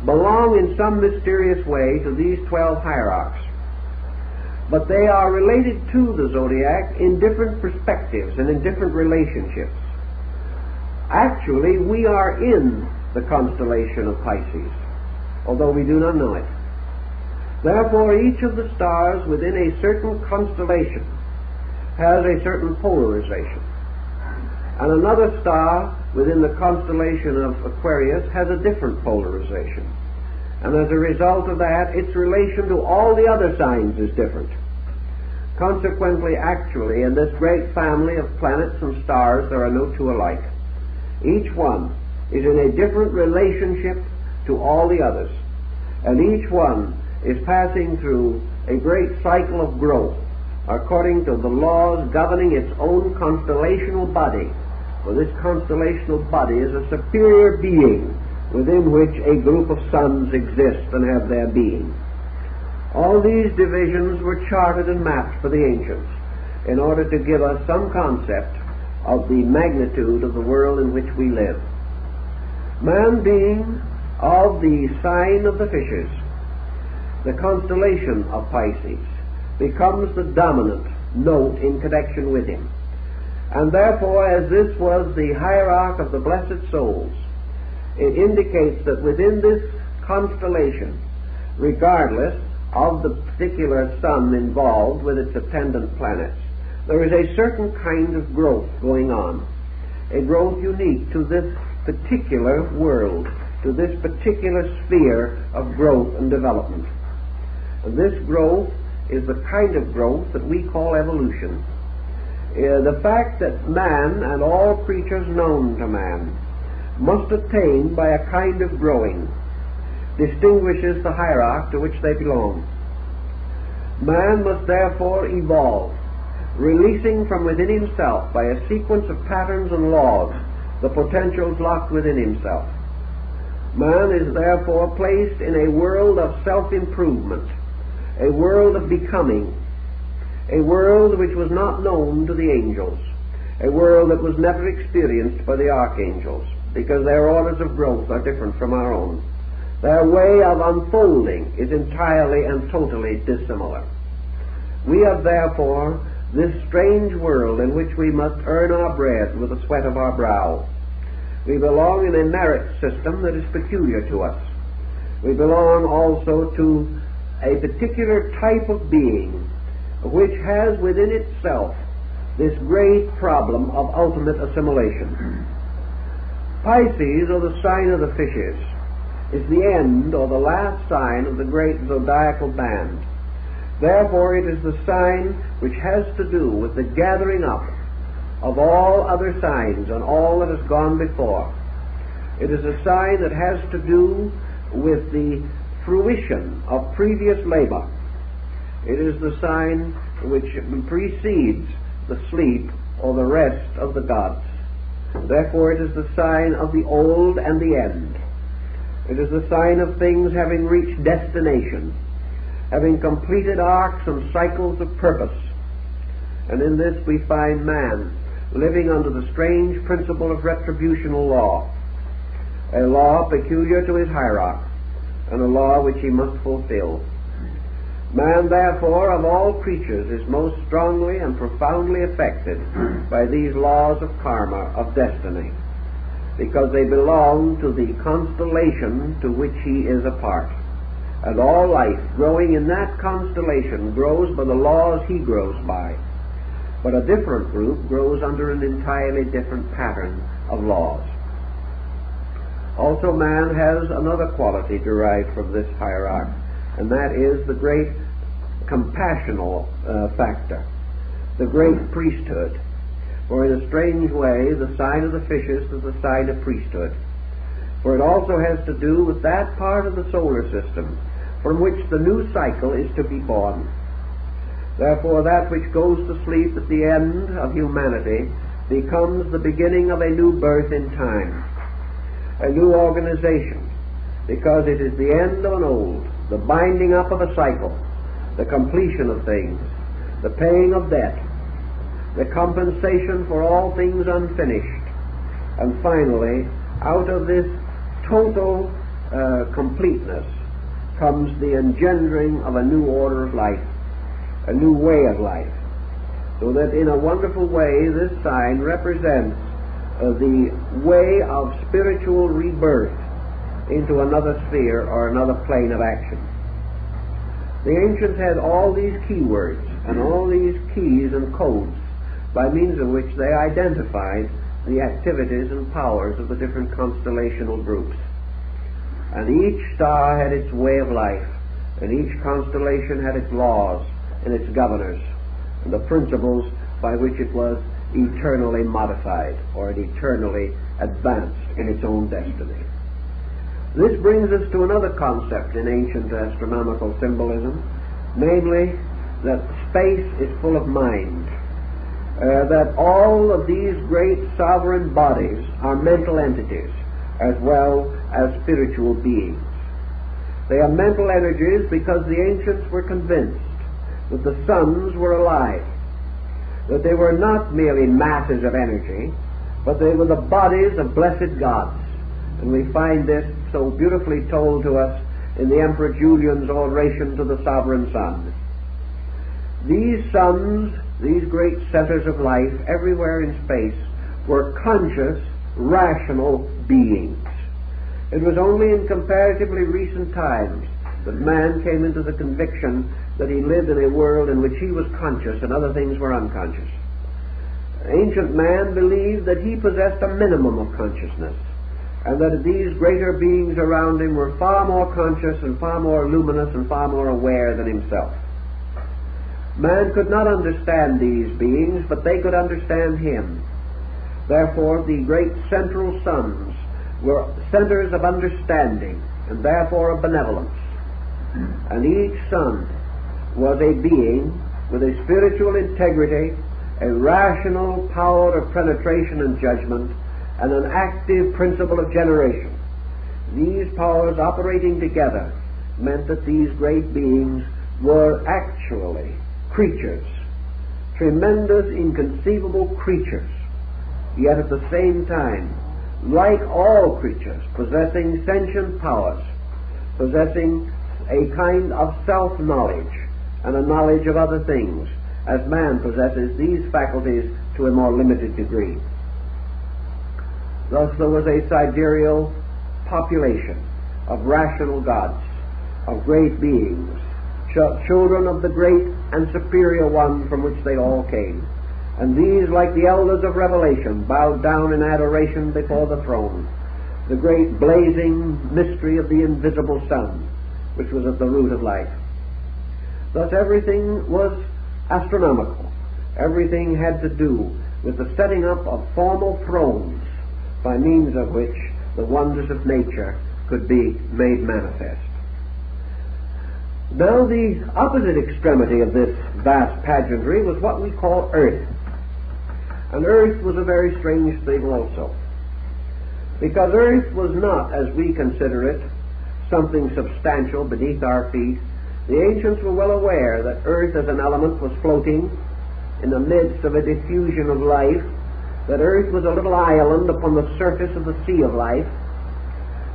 belong in some mysterious way to these 12 hierarchs. But they are related to the zodiac in different perspectives and in different relationships. Actually, we are in the constellation of Pisces, although we do not know it. Therefore, each of the stars within a certain constellation has a certain polarization. And another star within the constellation of Aquarius has a different polarization. And as a result of that, its relation to all the other signs is different. Consequently, actually, in this great family of planets and stars, there are no two alike. Each one is in a different relationship to all the others. And each one is passing through a great cycle of growth according to the laws governing its own constellational body. For this constellational body is a superior being within which a group of suns exist and have their being. All these divisions were charted and mapped for the ancients in order to give us some concept of the magnitude of the world in which we live. Man being of the sign of the fishes, the constellation of Pisces, becomes the dominant note in connection with him. And therefore, as this was the hierarch of the blessed souls, it indicates that within this constellation, regardless of the particular sun involved with its attendant planets, there is a certain kind of growth going on, a growth unique to this particular world, to this particular sphere of growth and development. And this growth is the kind of growth that we call evolution. The fact that man and all creatures known to man must attain by a kind of growing distinguishes the hierarchy to which they belong. Man must therefore evolve, releasing from within himself by a sequence of patterns and laws the potentials locked within himself. Man is therefore placed in a world of self-improvement, a world of becoming, a world which was not known to the angels, a world that was never experienced by the archangels, because their orders of growth are different from our own. Their way of unfolding is entirely and totally dissimilar. We have therefore this strange world in which we must earn our bread with the sweat of our brow. We belong in a merit system that is peculiar to us. We belong also to a particular type of being which has within itself this great problem of ultimate assimilation. Pisces, or the sign of the fishes, is the end or the last sign of the great zodiacal band. Therefore it is the sign which has to do with the gathering up of all other signs and all that has gone before. It is a sign that has to do with the fruition of previous labor. It is the sign which precedes the sleep or the rest of the gods. Therefore it is the sign of the old and the end. It is the sign of things having reached destination, having completed arcs and cycles of purpose. And in this we find man living under the strange principle of retributional law, a law peculiar to his hierarchy, and a law which he must fulfill. Man, therefore, of all creatures, is most strongly and profoundly affected by these laws of karma, of destiny. because they belong to the constellation to which he is a part. And all life growing in that constellation grows by the laws he grows by. But a different group grows under an entirely different pattern of laws. Also, man has another quality derived from this hierarchy, and that is the great compassional factor, the great priesthood. For in a strange way, the sign of the fishes is the sign of priesthood. For it also has to do with that part of the solar system from which the new cycle is to be born. Therefore, that which goes to sleep at the end of humanity becomes the beginning of a new birth in time, a new organization, because it is the end of an old, the binding up of a cycle, the completion of things, the paying of debt, the compensation for all things unfinished, and finally, out of this total completeness comes the engendering of a new order of life, a new way of life. So that in a wonderful way, this sign represents the way of spiritual rebirth into another sphere or another plane of action. The ancients had all these keywords and all these keys and codes by means of which they identified the activities and powers of the different constellational groups. And each star had its way of life, and each constellation had its laws and its governors, and the principles by which it was eternally modified, or it eternally advanced in its own destiny. This brings us to another concept in ancient astronomical symbolism, namely that space is full of mind, that all of these great sovereign bodies are mental entities as well as spiritual beings. They are mental energies because the ancients were convinced that the suns were alive, that they were not merely masses of energy, but they were the bodies of blessed gods. And we find this so beautifully told to us in the Emperor Julian's oration to the sovereign sun. These suns, these great centers of life everywhere in space, were conscious, rational beings. It was only in comparatively recent times that man came into the conviction that he lived in a world in which he was conscious and other things were unconscious. Ancient man believed that he possessed a minimum of consciousness, and that these greater beings around him were far more conscious and far more luminous and far more aware than himself. Man could not understand these beings, but they could understand him. Therefore, the great central suns were centers of understanding and therefore of benevolence. And each sun was a being with a spiritual integrity, a rational power of penetration and judgment, and an active principle of generation. These powers operating together meant that these great beings were actually creatures, tremendous, inconceivable creatures, yet at the same time, like all creatures, possessing sentient powers, possessing a kind of self-knowledge and a knowledge of other things, as man possesses these faculties to a more limited degree. Thus there was a sidereal population of rational gods, of great beings, children of the great and superior one from which they all came. And these, like the elders of Revelation, bowed down in adoration before the throne, the great blazing mystery of the invisible sun, which was at the root of life. Thus everything was astronomical. Everything had to do with the setting up of formal thrones by means of which the wonders of nature could be made manifest. Now the opposite extremity of this vast pageantry was what we call Earth. And Earth was a very strange thing also, because Earth was not, as we consider it, something substantial beneath our feet. The ancients were well aware that Earth as an element was floating in the midst of a diffusion of life, that Earth was a little island upon the surface of the sea of life,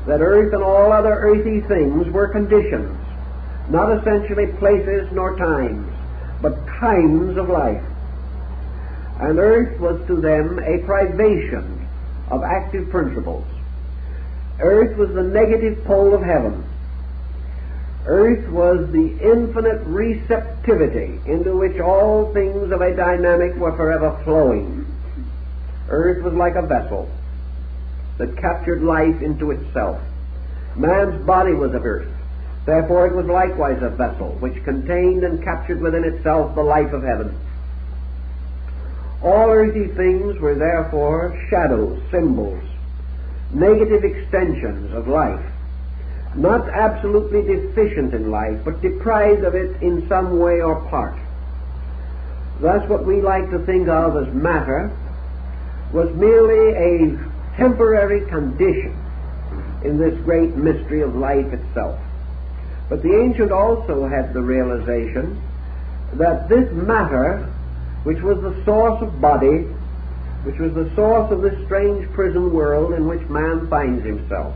that Earth and all other earthy things were conditions, not essentially places nor times, but kinds of life. And Earth was to them a privation of active principles. Earth was the negative pole of heaven. Earth was the infinite receptivity into which all things of a dynamic were forever flowing. Earth was like a vessel that captured life into itself. Man's body was of earth. Therefore it was likewise a vessel which contained and captured within itself the life of heaven. All earthly things were therefore shadows, symbols, negative extensions of life, not absolutely deficient in life, but deprived of it in some way or part. Thus what we like to think of as matter was merely a temporary condition in this great mystery of life itself. But the ancient also had the realization that this matter, which was the source of body, which was the source of this strange prison world in which man finds himself,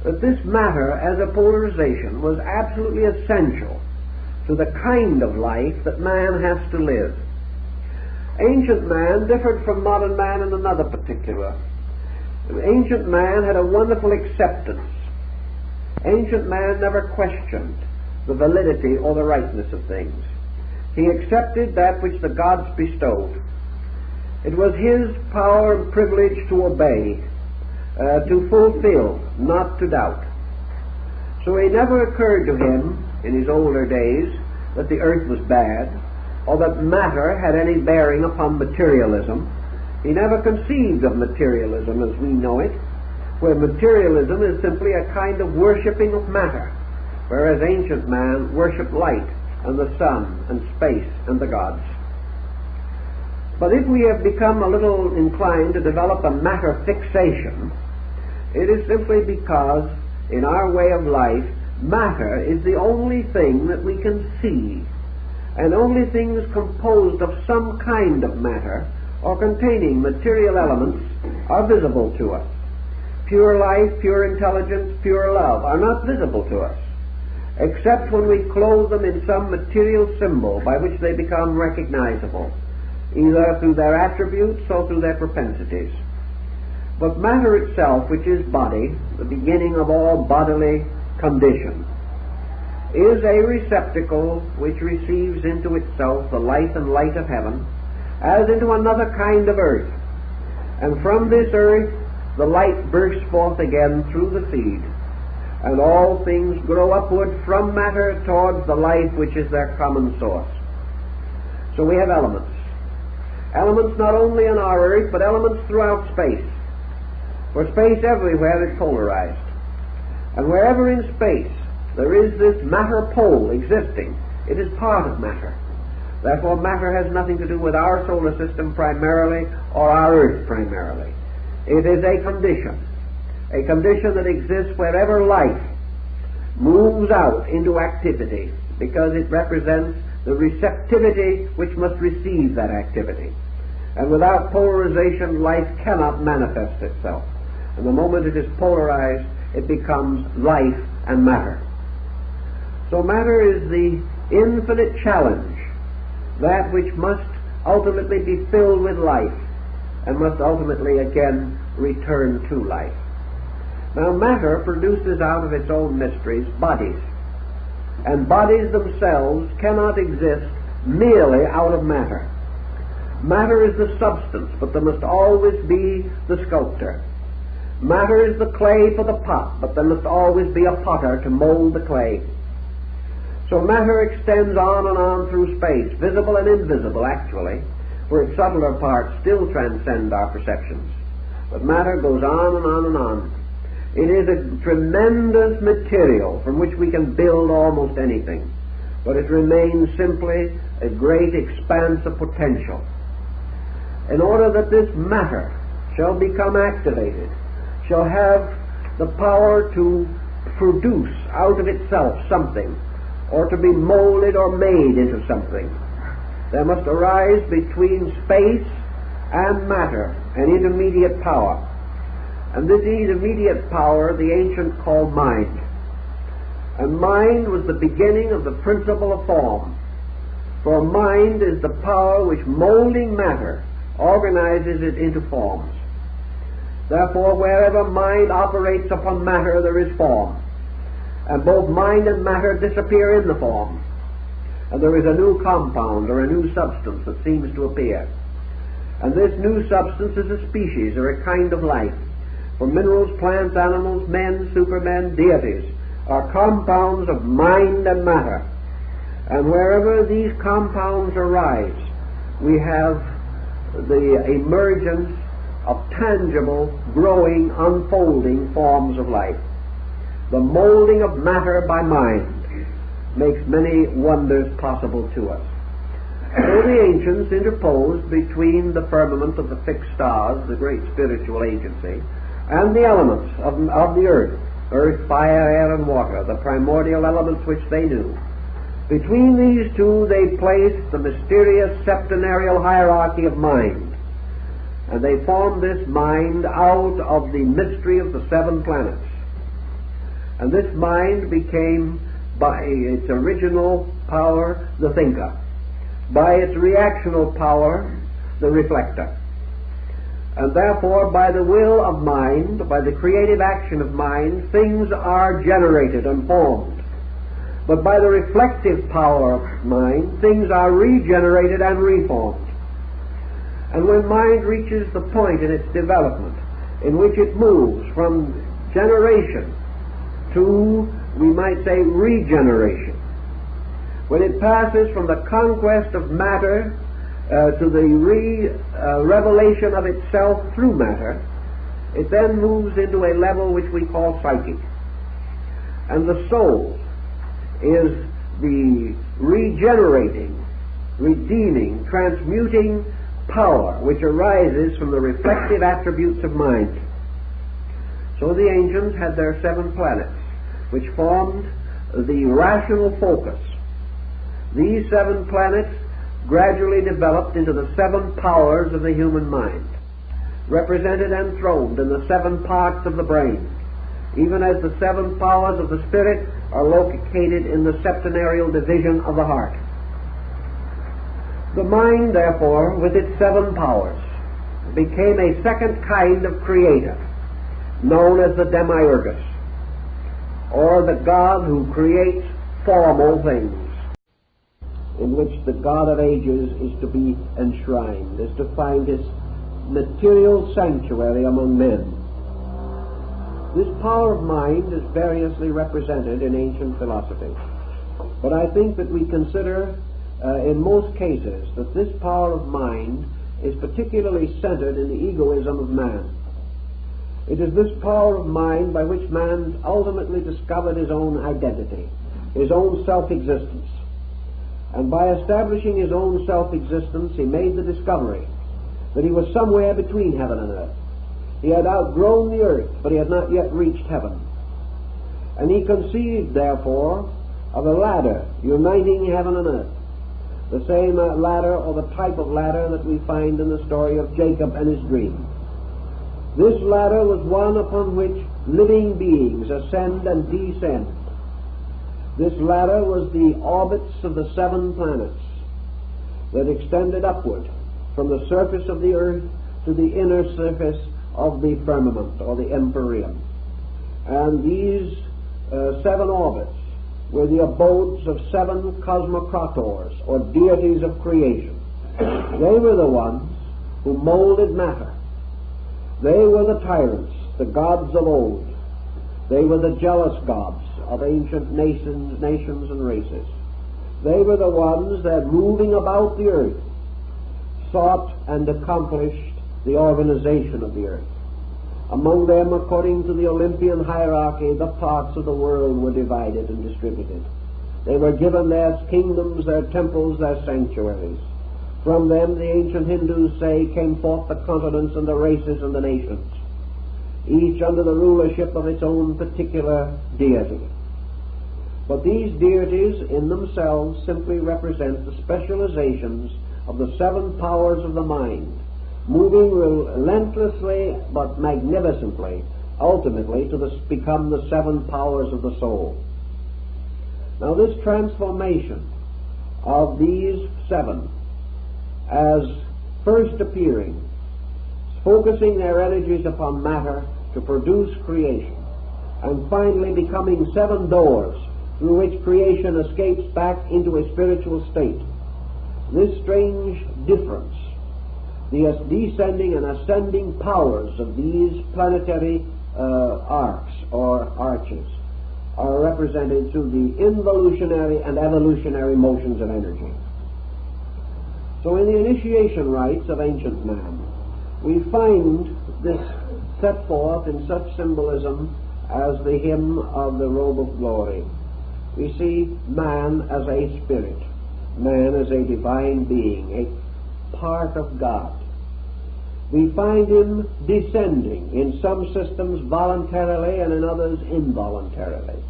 that this matter as a polarization was absolutely essential to the kind of life that man has to live. Ancient man differed from modern man in another particular. Ancient man had a wonderful acceptance. Ancient man never questioned the validity or the rightness of things. He accepted that which the gods bestowed. It was his power and privilege to obey, to fulfill, not to doubt. So it never occurred to him in his older days that the earth was bad, or that matter had any bearing upon materialism. He never conceived of materialism as we know it, where materialism is simply a kind of worshipping of matter, whereas ancient man worshipped light and the sun and space and the gods. But if we have become a little inclined to develop a matter fixation, it is simply because in our way of life, matter is the only thing that we can see, and only things composed of some kind of matter or containing material elements are visible to us. Pure life, pure intelligence, pure love are not visible to us, except when we clothe them in some material symbol by which they become recognizable, either through their attributes or through their propensities. But matter itself, which is body, the beginning of all bodily condition, is a receptacle which receives into itself the life and light of heaven as into another kind of earth. And from this earth the light bursts forth again through the seed, and all things grow upward from matter towards the life which is their common source. So we have elements. Elements not only in our earth, but elements throughout space. For space everywhere is polarized. And wherever in space there is this matter pole existing, it is part of matter. Therefore matter has nothing to do with our solar system primarily or our earth primarily. It is a condition that exists wherever life moves out into activity, because it represents the receptivity which must receive that activity. And without polarization, life cannot manifest itself. And the moment it is polarized, it becomes life and matter. So matter is the infinite challenge, that which must ultimately be filled with life and must ultimately again return to life. Now matter produces out of its own mysteries bodies, and bodies themselves cannot exist merely out of matter. Matter is the substance, but there must always be the sculptor. Matter is the clay for the pot, but there must always be a potter to mold the clay. So matter extends on and on through space, visible and invisible actually, for its subtler parts still transcend our perceptions. But matter goes on and on and on. It is a tremendous material from which we can build almost anything, but it remains simply a great expanse of potential. In order that this matter shall become activated, shall have the power to produce out of itself something, or to be molded or made into something, there must arise between space and matter an intermediate power. And this intermediate power the ancients called mind. And mind was the beginning of the principle of form. For mind is the power which, molding matter, organizes it into forms. Therefore, wherever mind operates upon matter, there is form. And both mind and matter disappear in the form. And there is a new compound or a new substance that seems to appear. And this new substance is a species or a kind of life. For minerals, plants, animals, men, supermen, deities are compounds of mind and matter. And wherever these compounds arise, we have the emergence of tangible, growing, unfolding forms of life. The molding of matter by mind makes many wonders possible to us. So the ancients interposed between the firmament of the fixed stars, the great spiritual agency, and the elements of the earth, fire, air, and water, the primordial elements which they knew. Between these two they placed the mysterious septenarial hierarchy of mind, and they formed this mind out of the mystery of the 7 planets. And this mind became, by its original power, the thinker, by its reactional power, the reflector. And therefore, by the will of mind, by the creative action of mind, things are generated and formed. But by the reflective power of mind, things are regenerated and reformed. And when mind reaches the point in its development in which it moves from generation to, we might say, regeneration, when it passes from the conquest of matter to the revelation of itself through matter, it then moves into a level which we call psychic. And the soul is the regenerating, redeeming, transmuting power which arises from the reflective attributes of mind. So the ancients had their 7 planets, which formed the rational focus. These 7 planets gradually developed into the 7 powers of the human mind, represented and throned in the 7 parts of the brain, even as the 7 powers of the spirit are located in the septenarial division of the heart. The mind, therefore, with its 7 powers, became a second kind of creator, known as the demiurgus, or the God who creates formal things, in which the God of ages is to be enshrined, is to find his material sanctuary among men. This power of mind is variously represented in ancient philosophy, but I think that we consider in most cases that this power of mind is particularly centered in the egoism of man. It is this power of mind by which man ultimately discovered his own identity, his own self-existence. And by establishing his own self-existence, he made the discovery that he was somewhere between heaven and earth. He had outgrown the earth, but he had not yet reached heaven. And he conceived, therefore, of a ladder uniting heaven and earth, the same ladder or the type of ladder that we find in the story of Jacob and his dream. This ladder was one upon which living beings ascend and descend. This ladder was the orbits of the 7 planets that extended upward from the surface of the earth to the inner surface of the firmament or the empyrean. And these 7 orbits were the abodes of 7 cosmocrators, or deities of creation. They were the ones who molded matter. They were the tyrants, the gods of old. They were the jealous gods of ancient nations and races. They were the ones that, moving about the earth, sought and accomplished the organization of the earth. Among them, according to the Olympian hierarchy, the parts of the world were divided and distributed. They were given their kingdoms, their temples, their sanctuaries. From them, the ancient Hindus say, came forth the continents and the races and the nations, each under the rulership of its own particular deity. But these deities in themselves simply represent the specializations of the 7 powers of the mind, moving relentlessly but magnificently, ultimately to become the 7 powers of the soul. Now this transformation of these 7 as first appearing focusing their energies upon matter to produce creation, and finally becoming 7 doors through which creation escapes back into a spiritual state. This strange difference, the descending and ascending powers of these planetary arcs or arches, are represented through the involutionary and evolutionary motions of energy. So in the initiation rites of ancient man, we find this set forth in such symbolism as the hymn of the robe of glory. We see man as a spirit, man as a divine being, a part of God. We find him descending in some systems voluntarily and in others involuntarily,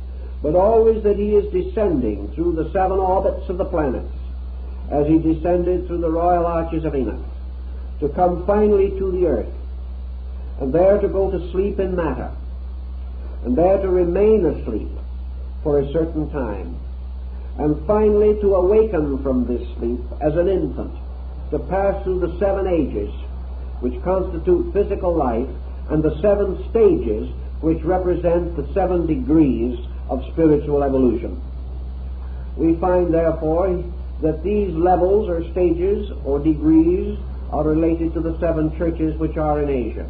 but always that he is descending through the 7 orbits of the planets, as he descended through the royal arches of Enoch, to come finally to the earth, and there to go to sleep in matter, and there to remain asleep for a certain time, and finally to awaken from this sleep as an infant, to pass through the 7 ages which constitute physical life, and the 7 stages which represent the 7 degrees of spiritual evolution. We find, therefore, that these levels or stages or degrees are related to the 7 churches which are in Asia,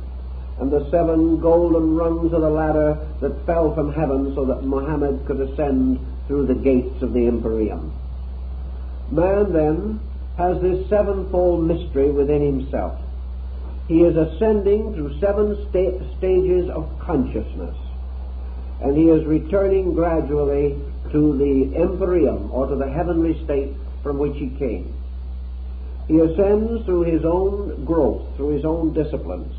and the 7 golden rungs of the ladder that fell from heaven so that Muhammad could ascend through the gates of the Imperium. Man, then, has this 7-fold mystery within himself. He is ascending through 7 stages of consciousness, and he is returning gradually to the Imperium, or to the heavenly state from which he came. He ascends through his own growth, through his own disciplines,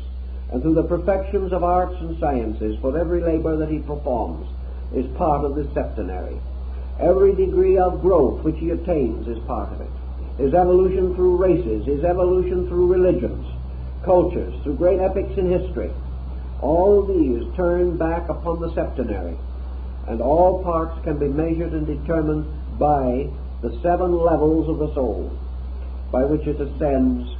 and through the perfections of arts and sciences, for every labor that he performs is part of the septenary. Every degree of growth which he attains is part of it. His evolution through races, his evolution through religions, cultures, through great epics in history, all these turn back upon the septenary, and all parts can be measured and determined by the 7 levels of the soul, by which it ascends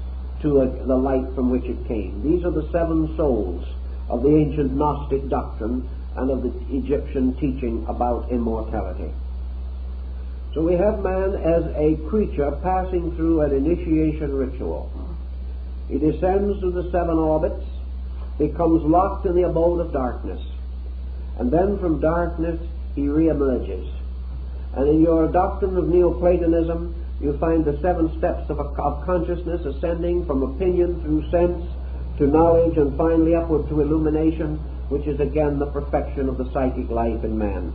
to the light from which it came. These are the 7 souls of the ancient Gnostic doctrine and of the Egyptian teaching about immortality. So we have man as a creature passing through an initiation ritual. He descends through the 7 orbits, becomes locked in the abode of darkness, and then from darkness he re-emerges. And in your doctrine of Neoplatonism, you find the 7 steps of consciousness ascending from opinion through sense to knowledge and finally upward to illumination, which is again the perfection of the psychic life in man.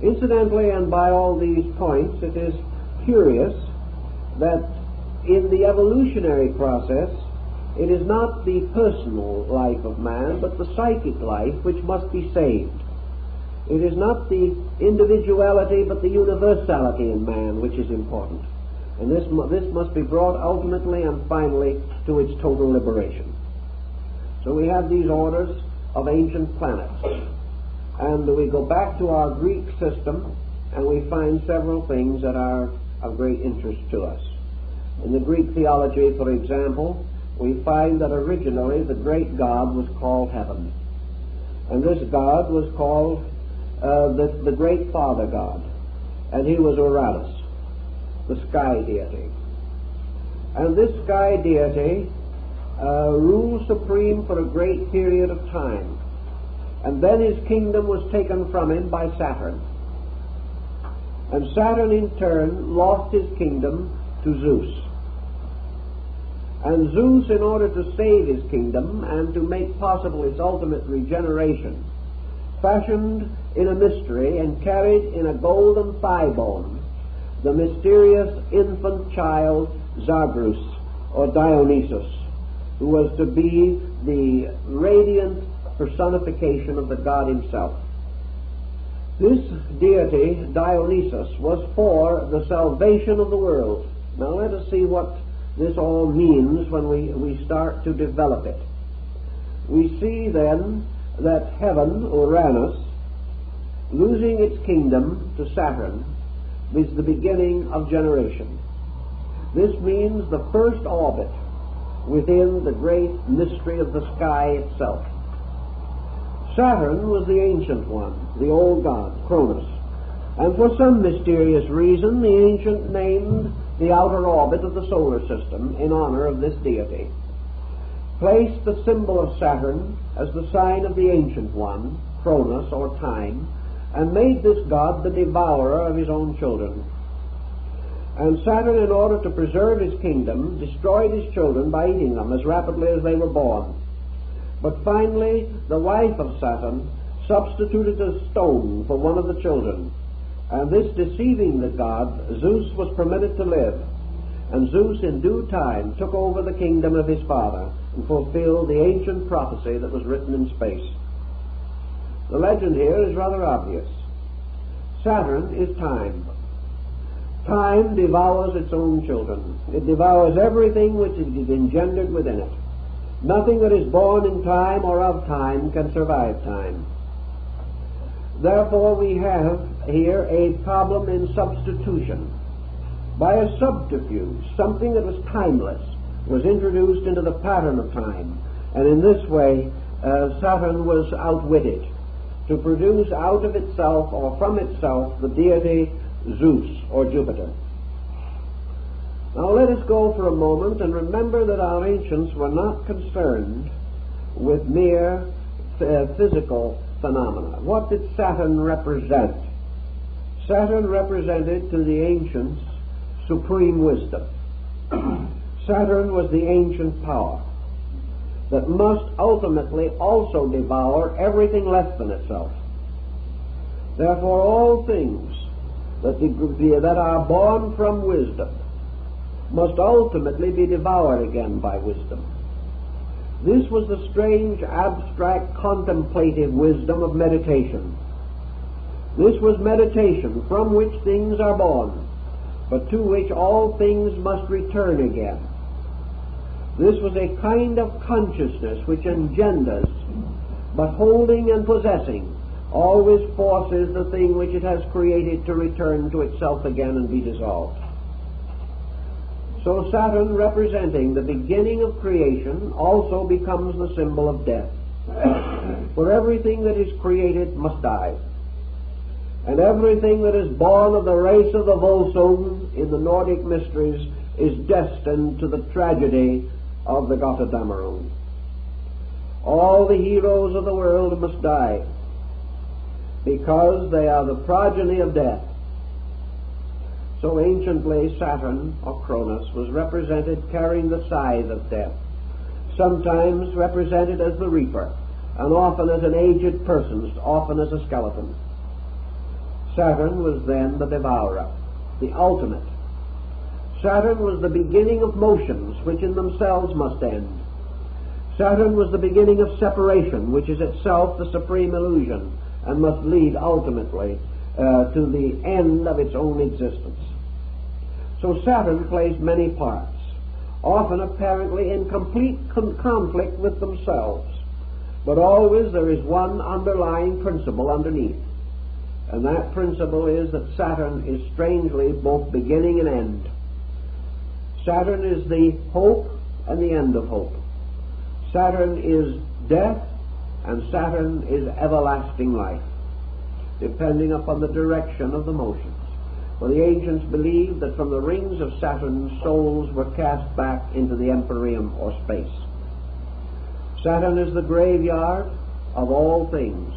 Incidentally, and by all these points, it is curious that in the evolutionary process, it is not the personal life of man, but the psychic life which must be saved. It is not the individuality, but the universality in man which is important. And this must be brought ultimately and finally to its total liberation. So we have these orders of ancient planets. And we go back to our Greek system, and we find several things that are of great interest to us. In the Greek theology, for example, we find that originally the great God was called Heaven. And this God was called the great Father God, and he was Uranus, the sky deity. And this sky deity ruled supreme for a great period of time, and then his kingdom was taken from him by Saturn. And Saturn in turn lost his kingdom to Zeus. And Zeus, in order to save his kingdom and to make possible its ultimate regeneration, fashioned in a mystery and carried in a golden thigh bone the mysterious infant child Zagreus, or Dionysus, who was to be the radiant personification of the God himself. This deity, Dionysus, was for the salvation of the world. Now let us see what this all means when we start to develop it. We see then that heaven, Uranus, losing its kingdom to Saturn, is the beginning of generation. This means the first orbit within the great mystery of the sky itself. Saturn was the ancient one, the old god, Cronus, and for some mysterious reason the ancient named the outer orbit of the solar system in honor of this deity, placed the symbol of Saturn as the sign of the ancient one, Cronus or time, and made this god the devourer of his own children. And Saturn, in order to preserve his kingdom, destroyed his children by eating them as rapidly as they were born. But finally, the wife of Saturn substituted a stone for one of the children, and this deceiving the god, Zeus was permitted to live, and Zeus in due time took over the kingdom of his father and fulfilled the ancient prophecy that was written in space. The legend here is rather obvious. Saturn is time. Time devours its own children. It devours everything which is engendered within it. Nothing that is born in time or of time can survive time. Therefore, we have here a problem in substitution. By a subterfuge, something that was timeless was introduced into the pattern of time, and in this way Saturn was outwitted to produce out of itself or from itself the deity Zeus or Jupiter. Now let us go for a moment and remember that our ancients were not concerned with mere physical phenomena. What did Saturn represent? Saturn represented to the ancients supreme wisdom. Saturn was the ancient power that must ultimately also devour everything less than itself. Therefore, all things that are born from wisdom must ultimately be devoured again by wisdom. This was the strange, abstract, contemplative wisdom of meditation. This was meditation from which things are born, but to which all things must return again. This was a kind of consciousness which engenders, but holding and possessing, always forces the thing which it has created to return to itself again and be dissolved. So Saturn, representing the beginning of creation, also becomes the symbol of death. For everything that is created must die. And everything that is born of the race of the Volsung in the Nordic mysteries is destined to the tragedy of the Götterdämmerung. All the heroes of the world must die, because they are the progeny of death. So anciently Saturn, or Cronus, was represented carrying the scythe of death, sometimes represented as the reaper, and often as an aged person, often as a skeleton. Saturn was then the devourer, the ultimate. Saturn was the beginning of motions which in themselves must end. Saturn was the beginning of separation, which is itself the supreme illusion, and must lead ultimately to the end of its own existence. So Saturn plays many parts, often apparently in complete conflict with themselves, but always there is one underlying principle underneath, and that principle is that Saturn is strangely both beginning and end. Saturn is the hope and the end of hope. Saturn is death, and Saturn is everlasting life, depending upon the direction of the motions. For the ancients believed that from the rings of Saturn, souls were cast back into the empyrean or space. Saturn is the graveyard of all things,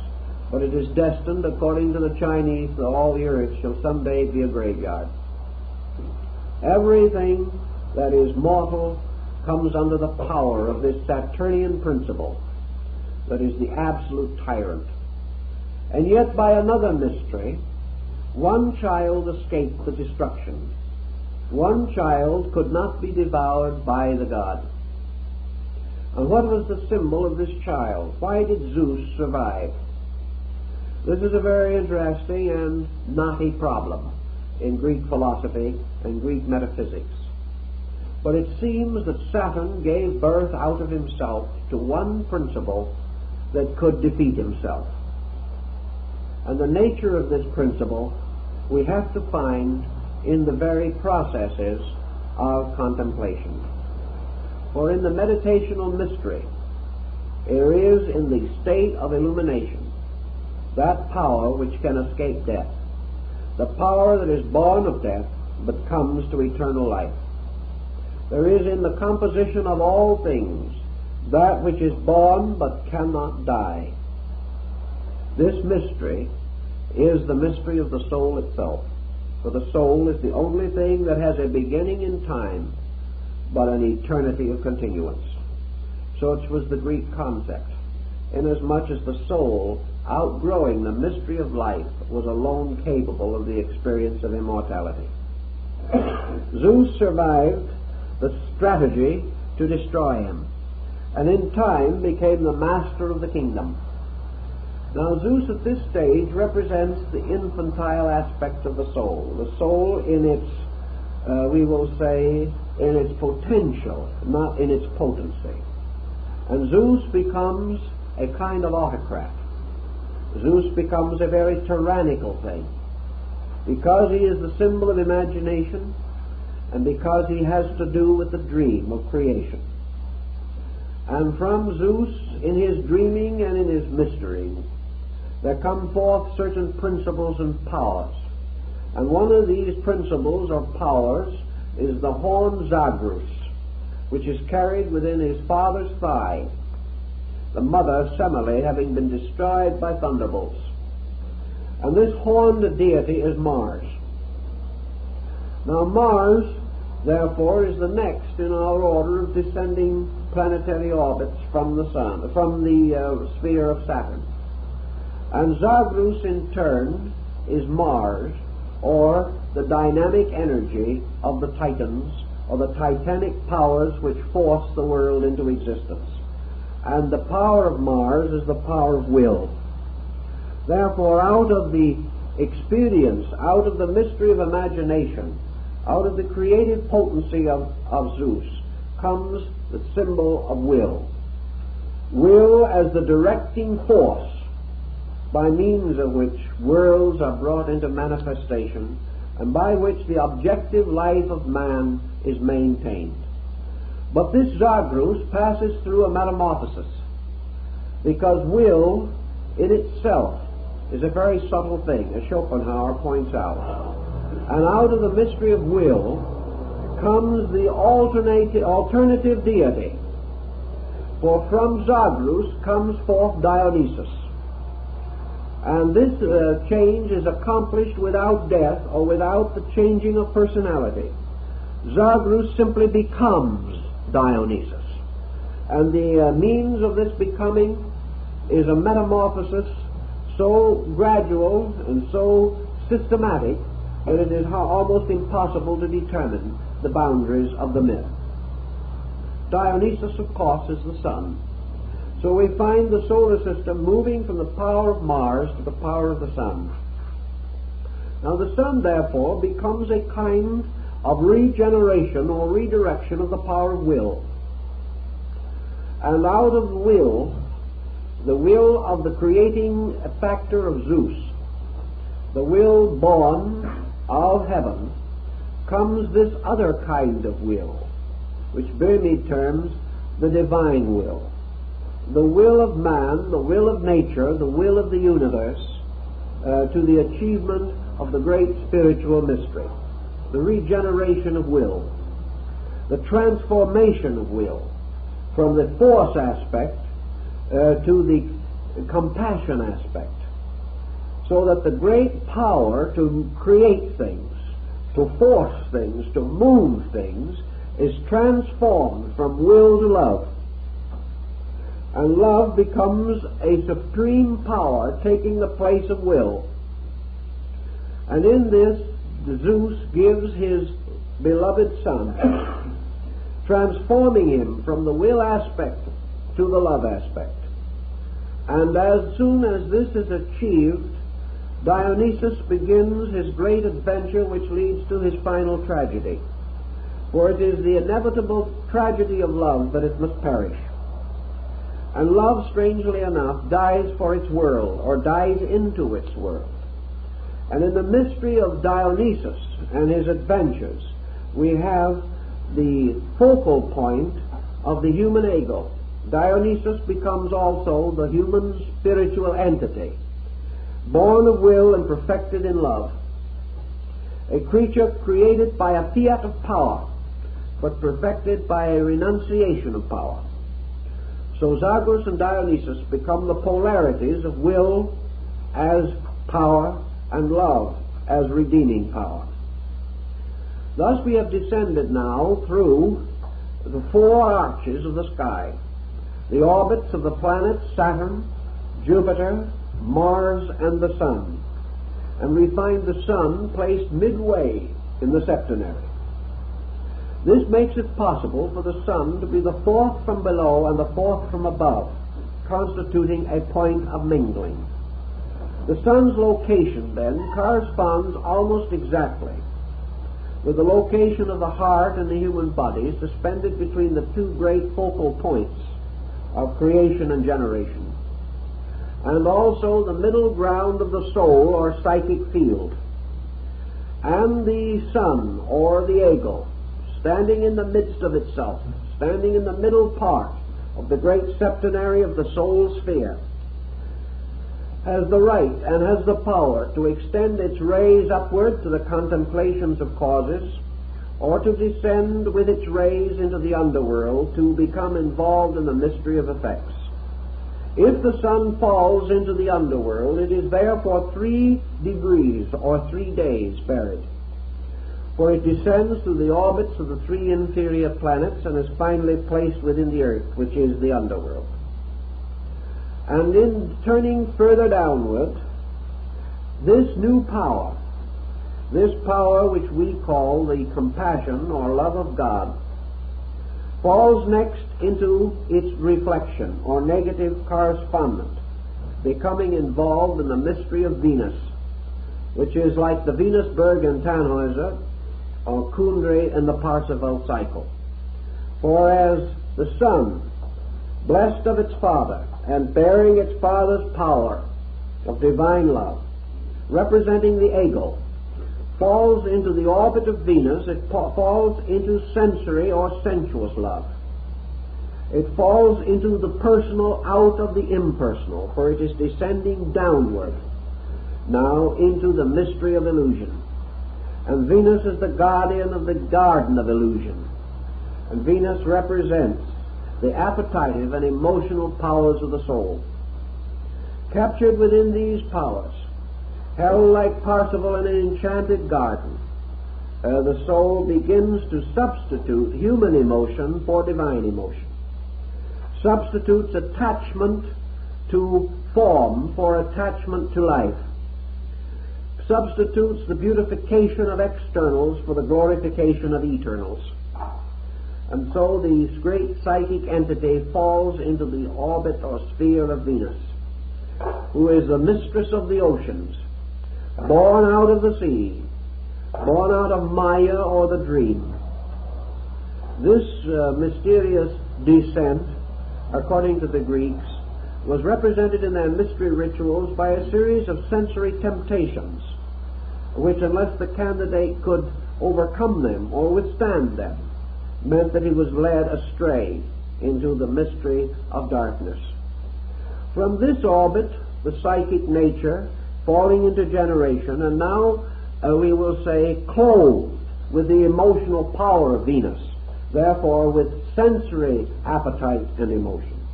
but it is destined, according to the Chinese, that all the earth shall someday be a graveyard. Everything that is mortal comes under the power of this Saturnian principle that is the absolute tyrant. And yet, by another mystery, one child escaped the destruction. One child could not be devoured by the god. And what was the symbol of this child? Why did Zeus survive? This is a very interesting and knotty problem in Greek philosophy and Greek metaphysics. But it seems that Saturn gave birth out of himself to one principle that could defeat himself. And the nature of this principle we have to find in the very processes of contemplation. For in the meditational mystery, there is in the state of illumination that power which can escape death, the power that is born of death but comes to eternal life. There is in the composition of all things that which is born but cannot die. This mystery is the mystery of the soul itself, for the soul is the only thing that has a beginning in time but an eternity of continuance. Such was the Greek concept, inasmuch as the soul, outgrowing the mystery of life, was alone capable of the experience of immortality. Zeus survived the strategy to destroy him, and in time became the master of the kingdom. Now Zeus at this stage represents the infantile aspect of the soul in its, we will say, in its potential, not in its potency. And Zeus becomes a kind of autocrat. Zeus becomes a very tyrannical thing, because he is the symbol of imagination and because he has to do with the dream of creation. And from Zeus, in his dreaming and in his mystery, there come forth certain principles and powers. And one of these principles or powers is the horn Zagreus, which is carried within his father's thigh, the mother Semele having been destroyed by thunderbolts. And this horned deity is Mars. Now Mars, therefore, is the next in our order of descending planetary orbits from the sun, from the sphere of Saturn. And Zagreus, in turn, is Mars, or the dynamic energy of the Titans, or the titanic powers which force the world into existence. And the power of Mars is the power of will. Therefore, out of the experience, out of the mystery of imagination, out of the creative potency of Zeus, comes the symbol of will. Will as the directing force by means of which worlds are brought into manifestation and by which the objective life of man is maintained. But this Zagreus passes through a metamorphosis, because will in itself is a very subtle thing, as Schopenhauer points out. And out of the mystery of will comes the alternative deity. For from Zagreus comes forth Dionysus. And this change is accomplished without death or without the changing of personality. Zagreus simply becomes Dionysus. And the means of this becoming is a metamorphosis so gradual and so systematic that it is almost impossible to determine the boundaries of the myth. Dionysus, of course, is the sun. So we find the solar system moving from the power of Mars to the power of the sun. Now the sun, therefore, becomes a kind of regeneration or redirection of the power of will. And out of will, the will of the creating factor of Zeus, the will born of heaven, comes this other kind of will, which Burmese terms the divine will. The will of man, the will of nature, the will of the universe, to the achievement of the great spiritual mystery. The regeneration of will, the transformation of will from the force aspect to the compassion aspect, so that the great power to create things, to force things, to move things, is transformed from will to love. And love becomes a supreme power taking the place of will. And in this, Zeus gives his beloved son, transforming him from the will aspect to the love aspect. And as soon as this is achieved, Dionysus begins his great adventure which leads to his final tragedy. For it is the inevitable tragedy of love that it must perish. And love, strangely enough, dies for its world, or dies into its world. And in the mystery of Dionysus and his adventures, we have the focal point of the human ego. Dionysus becomes also the human spiritual entity, born of will and perfected in love. A creature created by a fiat of power, but perfected by a renunciation of power. So Zagros and Dionysus become the polarities of will as power and love as redeeming power. Thus we have descended now through the four arches of the sky, the orbits of the planets Saturn, Jupiter, Mars, and the Sun, and we find the Sun placed midway in the septenary. This makes it possible for the Sun to be the fourth from below and the fourth from above, constituting a point of mingling. The Sun's location, then, corresponds almost exactly with the location of the heart and the human body, suspended between the two great focal points of creation and generation, and also the middle ground of the soul or psychic field. And the Sun, or the ego, standing in the midst of itself, standing in the middle part of the great septenary of the soul sphere, has the right and has the power to extend its rays upward to the contemplations of causes, or to descend with its rays into the underworld to become involved in the mystery of effects. If the Sun falls into the underworld, it is there for 3 degrees or 3 days buried, for it descends through the orbits of the 3 inferior planets and is finally placed within the earth, which is the underworld. And in turning further downward, this new power, this power which we call the compassion or love of God, falls next into its reflection or negative correspondent, becoming involved in the mystery of Venus, which is like the Venusberg in Tannhäuser or Kundry in the Parsifal cycle. For as the Sun, blessed of its Father, and bearing its Father's power of divine love, representing the ego, falls into the orbit of Venus, it falls into sensory or sensuous love. It falls into the personal out of the impersonal, for it is descending downward now into the mystery of illusion. And Venus is the guardian of the garden of illusion. And Venus represents the appetitive and emotional powers of the soul. Captured within these powers, held like Parsifal in an enchanted garden, the soul begins to substitute human emotion for divine emotion, substitutes attachment to form for attachment to life, substitutes the beautification of externals for the glorification of eternals. And so this great psychic entity falls into the orbit or sphere of Venus, who is the mistress of the oceans, born out of the sea, born out of Maya or the dream. This mysterious descent, according to the Greeks, was represented in their mystery rituals by a series of sensory temptations, which, unless the candidate could overcome them or withstand them, meant that he was led astray into the mystery of darkness. From this orbit, the psychic nature falling into generation, and now we will say clothed with the emotional power of Venus, therefore with sensory appetite and emotion,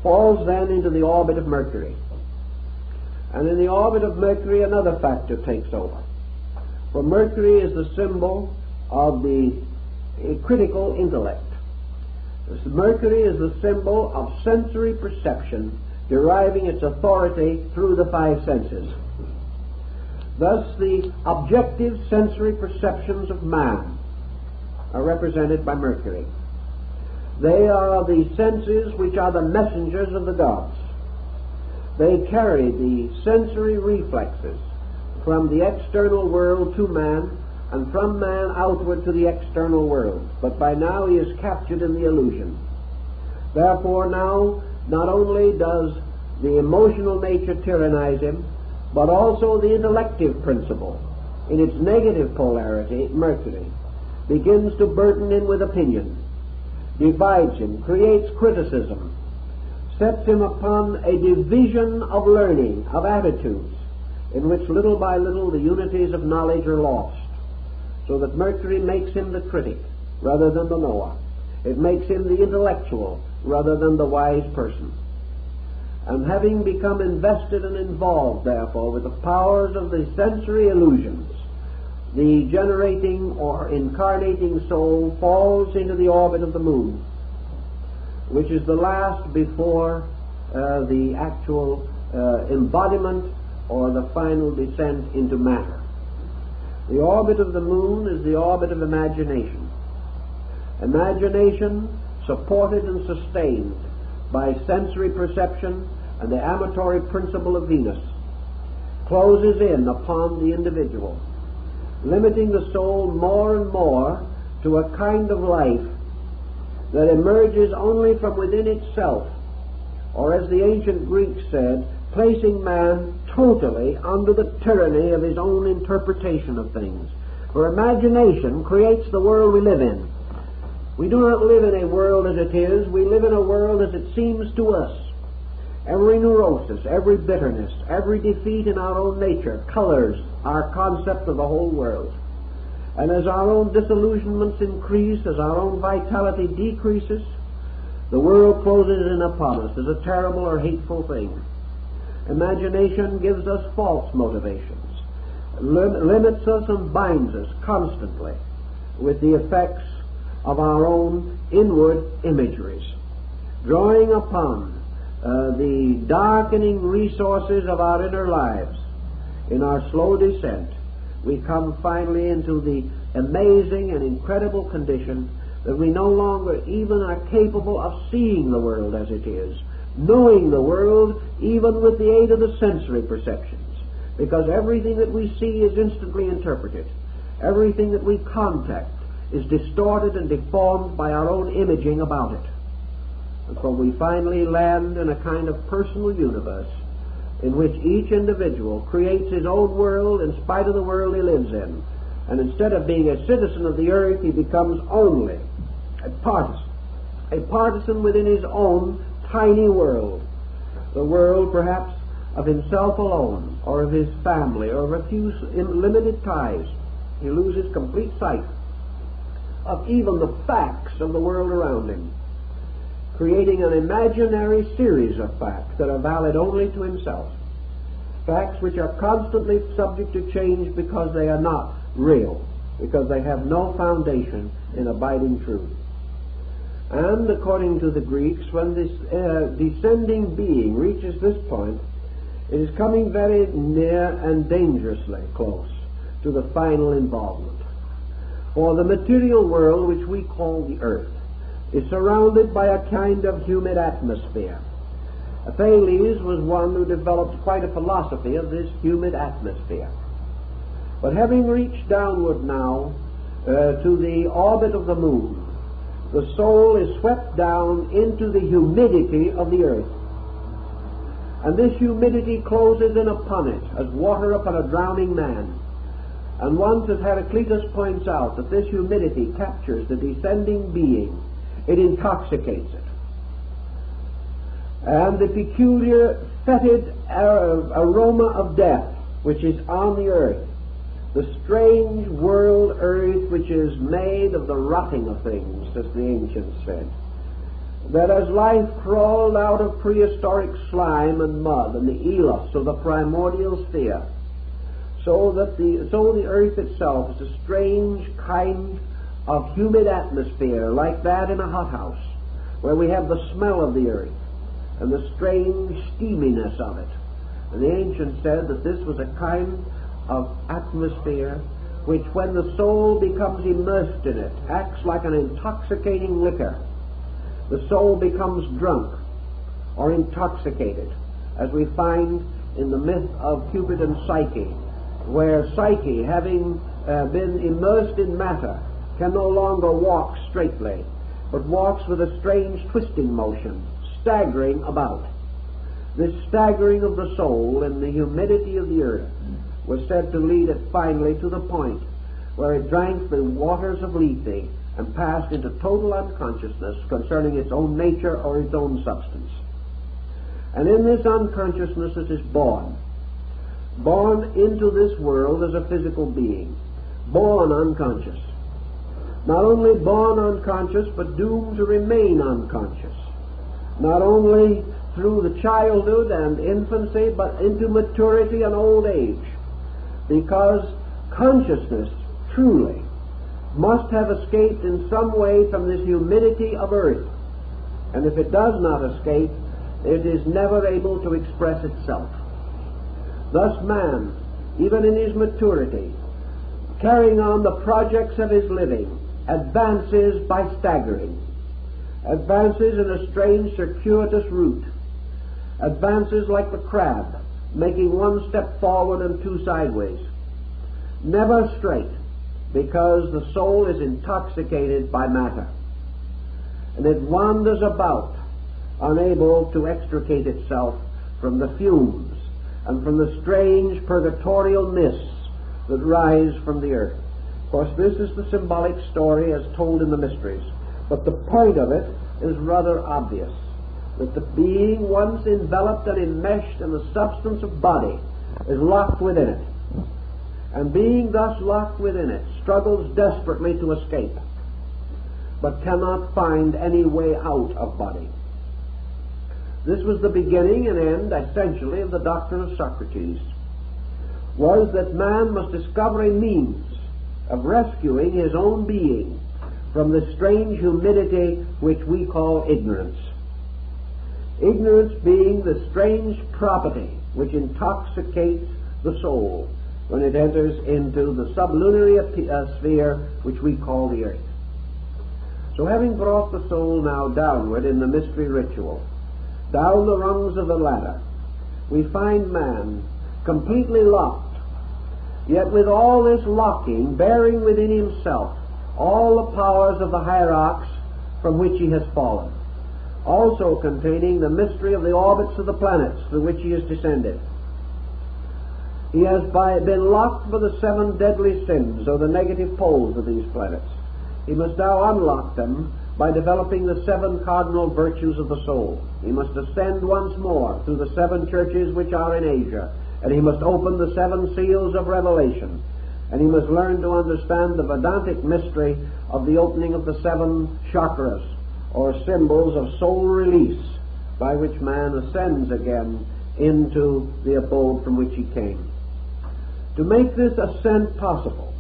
falls then into the orbit of Mercury. And in the orbit of Mercury another factor takes over. For Mercury is the symbol of the critical intellect. Mercury is the symbol of sensory perception, deriving its authority through the 5 senses. Thus the objective sensory perceptions of man are represented by Mercury. They are the senses which are the messengers of the gods. They carry the sensory reflexes from the external world to man, and from man outward to the external world. But by now he is captured in the illusion. Therefore now, not only does the emotional nature tyrannize him, but also the intellective principle, in its negative polarity, Mercury, begins to burden him with opinion. divides him, creates criticism, sets him upon a division of learning, of attitudes, in which little by little the unities of knowledge are lost, so that Mercury makes him the critic rather than the knower. It makes him the intellectual rather than the wise person. And having become invested and involved, therefore, with the powers of the sensory illusions, the generating or incarnating soul falls into the orbit of the moon, which is the last before the actual embodiment or the final descent into matter. The orbit of the moon is the orbit of imagination. Imagination, supported and sustained by sensory perception and the amatory principle of Venus, closes in upon the individual, limiting the soul more and more to a kind of life that emerges only from within itself, or as the ancient Greeks said, placing man totally under the tyranny of his own interpretation of things. For imagination creates the world we live in. We do not live in a world as it is, we live in a world as it seems to us. Every neurosis, every bitterness, every defeat in our own nature colors our concept of the whole world. And as our own disillusionments increase, as our own vitality decreases, the world closes in upon us as a terrible or hateful thing. Imagination gives us false motivations, limits us and binds us constantly with the effects of our own inward imageries, drawing upon the darkening resources of our inner lives. In our slow descent, we come finally into the amazing and incredible condition that we no longer even are capable of seeing the world as it is, knowing the world even with the aid of the sensory perceptions, because everything that we see is instantly interpreted. Everything that we contact is distorted and deformed by our own imaging about it. And so we finally land in a kind of personal universe in which each individual creates his own world in spite of the world he lives in. And instead of being a citizen of the earth, he becomes only a partisan within his own tiny world, the world perhaps of himself alone, or of his family, or of a few limited ties. He loses complete sight of even the facts of the world around him, creating an imaginary series of facts that are valid only to himself, facts which are constantly subject to change because they are not real, because they have no foundation in abiding truth. And according to the Greeks, when this descending being reaches this point, it is coming very near and dangerously close to the final involvement. For the material world, which we call the earth, is surrounded by a kind of humid atmosphere. Thales was one who developed quite a philosophy of this humid atmosphere. But having reached downward now to the orbit of the moon, the soul is swept down into the humidity of the earth. And this humidity closes in upon it as water upon a drowning man. And once, as Heraclitus points out, that this humidity captures the descending being, it intoxicates it. And the peculiar fetid aroma of death which is on the earth, the strange world earth which is made of the rotting of things, as the ancients said, that as life crawled out of prehistoric slime and mud and the elos of the primordial sphere, so the earth itself is a strange kind of humid atmosphere, like that in a hothouse, where we have the smell of the earth and the strange steaminess of it. And the ancients said that this was a kind of atmosphere which, when the soul becomes immersed in it, acts like an intoxicating liquor. The soul becomes drunk or intoxicated, as we find in the myth of Cupid and Psyche, where Psyche, having been immersed in matter, can no longer walk straightly, but walks with a strange twisting motion, staggering about. This staggering of the soul in the humidity of the earth was said to lead it finally to the point where it drank the waters of Lethe and passed into total unconsciousness concerning its own nature or its own substance. And in this unconsciousness it is born into this world as a physical being, born unconscious. Not only born unconscious, but doomed to remain unconscious, not only through the childhood and infancy, but into maturity and old age, because consciousness truly must have escaped in some way from this humidity of earth, and if it does not escape, it is never able to express itself. Thus man, even in his maturity, carrying on the projects of his living, advances by staggering, advances in a strange circuitous route, advances like the crab, making one step forward and two sideways, never straight, because the soul is intoxicated by matter, and it wanders about, unable to extricate itself from the fumes and from the strange purgatorial mists that rise from the earth. Of course, this is the symbolic story as told in the mysteries, but the point of it is rather obvious, that the being once enveloped and enmeshed in the substance of body is locked within it, and being thus locked within it, struggles desperately to escape, but cannot find any way out of body. This was the beginning and end, essentially, of the doctrine of Socrates, was that man must discover a means of rescuing his own being from the strange humidity which we call ignorance. Ignorance being the strange property which intoxicates the soul when it enters into the sublunary sphere which we call the earth. So having brought the soul now downward in the mystery ritual, down the rungs of the ladder, we find man completely locked, yet with all this locking bearing within himself all the powers of the hierarchs from which he has fallen, also containing the mystery of the orbits of the planets through which he is descended. He has been locked by the 7 deadly sins, or the negative poles of these planets. He must now unlock them by developing the 7 cardinal virtues of the soul. He must ascend once more through the 7 churches which are in Asia, and he must open the 7 seals of revelation, and he must learn to understand the Vedantic mystery of the opening of the 7 chakras, or symbols of soul release, by which man ascends again into the abode from which he came. To make this ascent possible,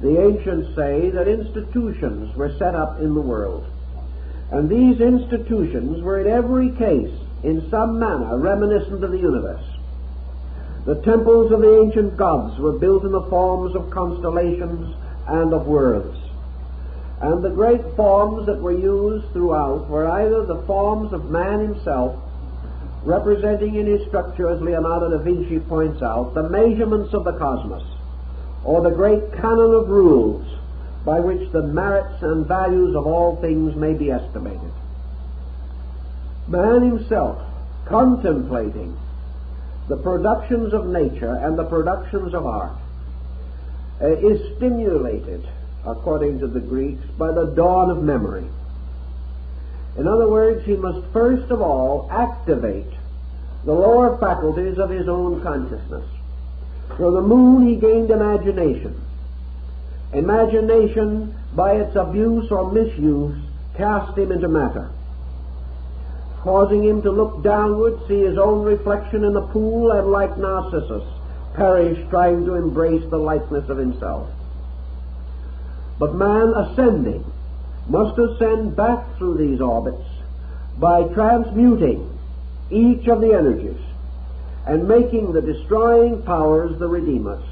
the ancients say that institutions were set up in the world, and these institutions were in every case in some manner reminiscent of the universe. The temples of the ancient gods were built in the forms of constellations and of worlds, and the great forms that were used throughout were either the forms of man himself, representing in his structure, as Leonardo da Vinci points out, the measurements of the cosmos, or the great canon of rules by which the merits and values of all things may be estimated. Man himself, contemplating the productions of nature and the productions of art, is stimulated, according to the Greeks, by the dawn of memory. In other words, he must first of all activate the lower faculties of his own consciousness. From the moon he gained imagination. Imagination, by its abuse or misuse, cast him into matter, causing him to look downward, see his own reflection in the pool, and like Narcissus, perish trying to embrace the likeness of himself. But man ascending must ascend back through these orbits by transmuting each of the energies and making the destroying powers the redeemers.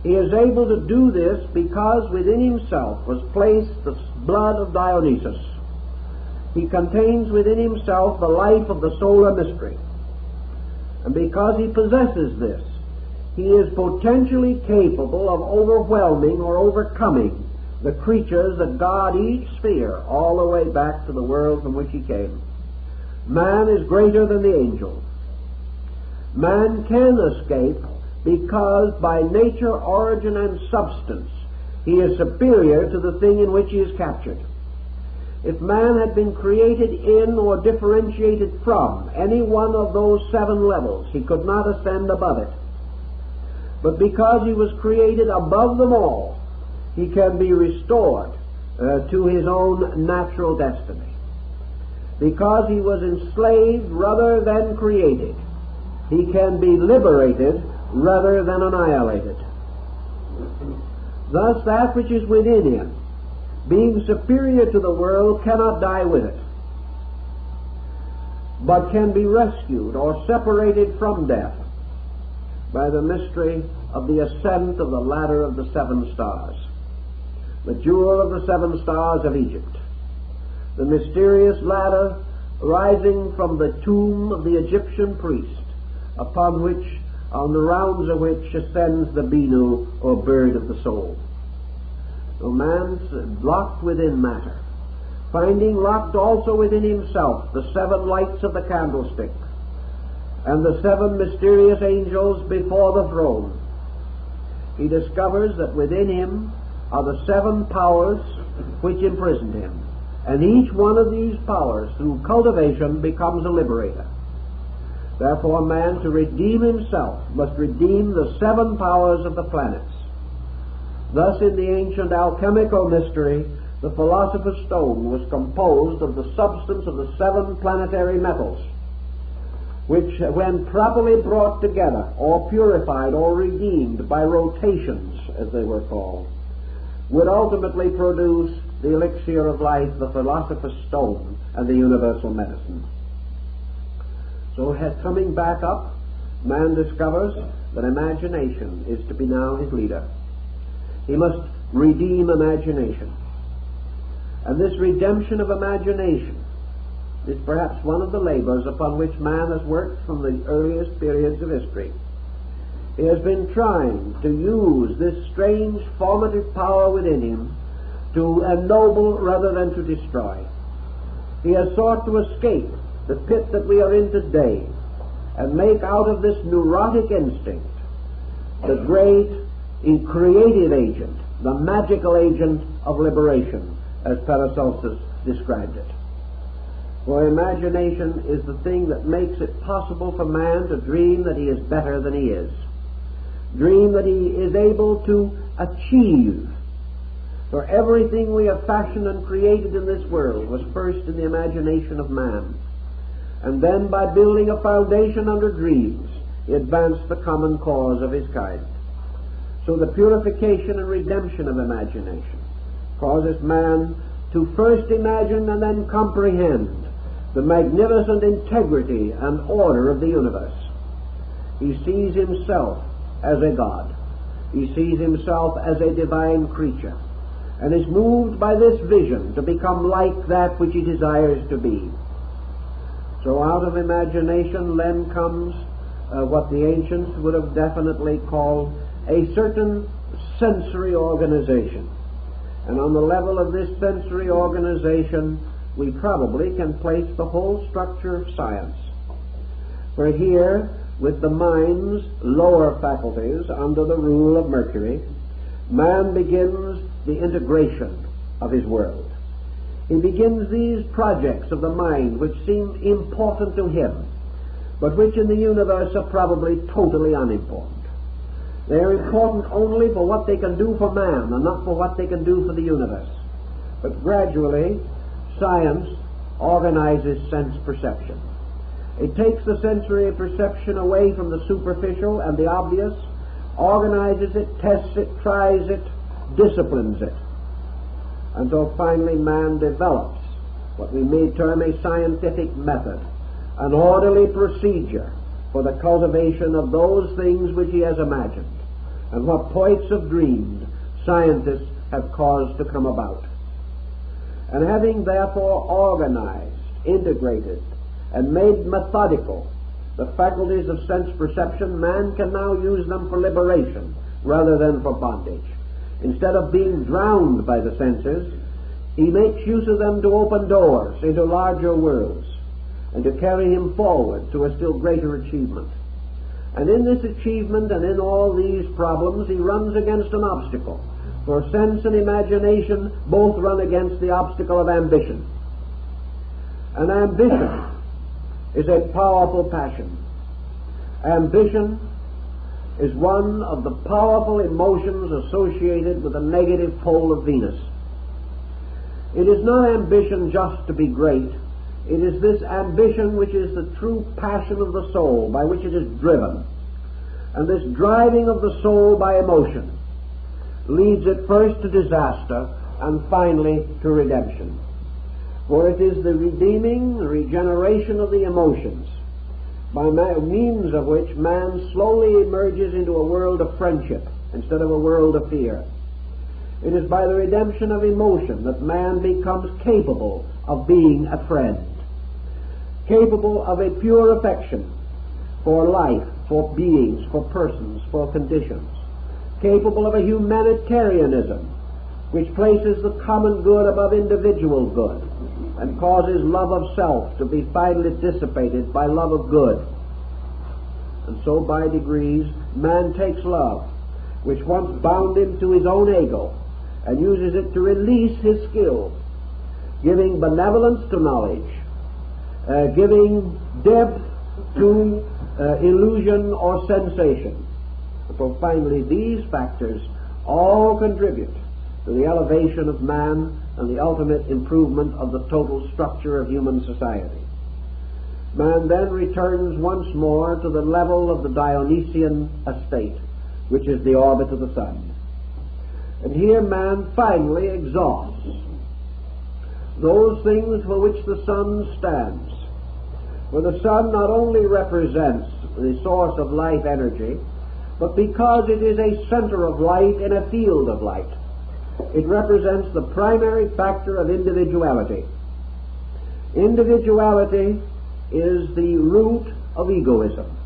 He is able to do this because within himself was placed the blood of Dionysus. He contains within himself the life of the solar mystery. And because he possesses this, he is potentially capable of overwhelming or overcoming the creatures that guard each sphere all the way back to the world from which he came. Man is greater than the angels. Man can escape because by nature, origin, and substance He is superior to the thing in which he is captured. If man had been created in or differentiated from any one of those 7 levels, he could not ascend above it. But because he was created above them all, he can be restored to his own natural destiny. Because he was enslaved rather than created, he can be liberated rather than annihilated. Thus, that which is within him, being superior to the world, cannot die with it, but can be rescued or separated from death by the mystery of the ascent of the ladder of the 7 stars, the jewel of the 7 stars of Egypt, the mysterious ladder rising from the tomb of the Egyptian priest, upon which, on the rounds of which ascends the Binu, or bird of the soul. So man's locked within matter, finding locked also within himself the 7 lights of the candlestick and the 7 mysterious angels before the throne. He discovers that within him are the 7 powers which imprisoned him, and each one of these powers, through cultivation, becomes a liberator. Therefore, man, to redeem himself, must redeem the 7 powers of the planets. Thus, in the ancient alchemical mystery, the philosopher's stone was composed of the substance of the 7 planetary metals, which, when properly brought together, or purified, or redeemed by rotations, as they were called, would ultimately produce the elixir of life, the philosopher's stone, and the universal medicine. So, coming back up, man discovers that imagination is to be now his leader. He must redeem imagination. And this redemption of imagination is perhaps one of the labors upon which man has worked from the earliest periods of history. He has been trying to use this strange formative power within him to ennoble rather than to destroy. He has sought to escape the pit that we are in today and make out of this neurotic instinct the great creative agent, the magical agent of liberation, as Paracelsus described it. For imagination is the thing that makes it possible for man to dream that he is better than he is, dream that he is able to achieve. For everything we have fashioned and created in this world was first in the imagination of man, and then by building a foundation under dreams, he advanced the common cause of his kind. So the purification and redemption of imagination causes man to first imagine and then comprehend the magnificent integrity and order of the universe. He sees himself as a God. He sees himself as a divine creature, and is moved by this vision to become like that which he desires to be. So out of imagination then comes what the ancients would have definitely called a certain sensory organization. And on the level of this sensory organization, we probably can place the whole structure of science. For here, with the mind's lower faculties under the rule of Mercury, man begins the integration of his world. He begins these projects of the mind which seem important to him, but which in the universe are probably totally unimportant. They are important only for what they can do for man and not for what they can do for the universe. But gradually, science organizes sense perception. It takes the sensory perception away from the superficial and the obvious, organizes it, tests it, tries it, disciplines it, until finally man develops what we may term a scientific method, an orderly procedure for the cultivation of those things which he has imagined, and what poets have dreamed, scientists have caused to come about. And having therefore organized, integrated, and made methodical the faculties of sense perception, man can now use them for liberation rather than for bondage. Instead of being drowned by the senses, he makes use of them to open doors into larger worlds and to carry him forward to a still greater achievement. And in this achievement and in all these problems, he runs against an obstacle, For sense and imagination both run against the obstacle of ambition. And ambition is a powerful passion. Ambition is one of the powerful emotions associated with the negative pole of Venus. It is not ambition just to be great. It is this ambition which is the true passion of the soul, by which it is driven. And this driving of the soul by emotion leads it first to disaster and finally to redemption. For it is the redeeming, the regeneration of the emotions, by means of which man slowly emerges into a world of friendship instead of a world of fear. It is by the redemption of emotion that man becomes capable of being a friend, capable of a pure affection for life, for beings, for persons, for conditions, capable of a humanitarianism which places the common good above individual good and causes love of self to be finally dissipated by love of good. And so by degrees man takes love, which once bound him to his own ego, and uses it to release his skills, giving benevolence to knowledge, giving depth to illusion or sensation. For finally these factors all contribute to the elevation of man and the ultimate improvement of the total structure of human society. Man then returns once more to the level of the Dionysian estate, which is the orbit of the sun. And here man finally exhausts those things for which the sun stands. For the sun not only represents the source of life energy, but because it is a center of light in a field of light, it represents the primary factor of individuality. Individuality is the root of egoism.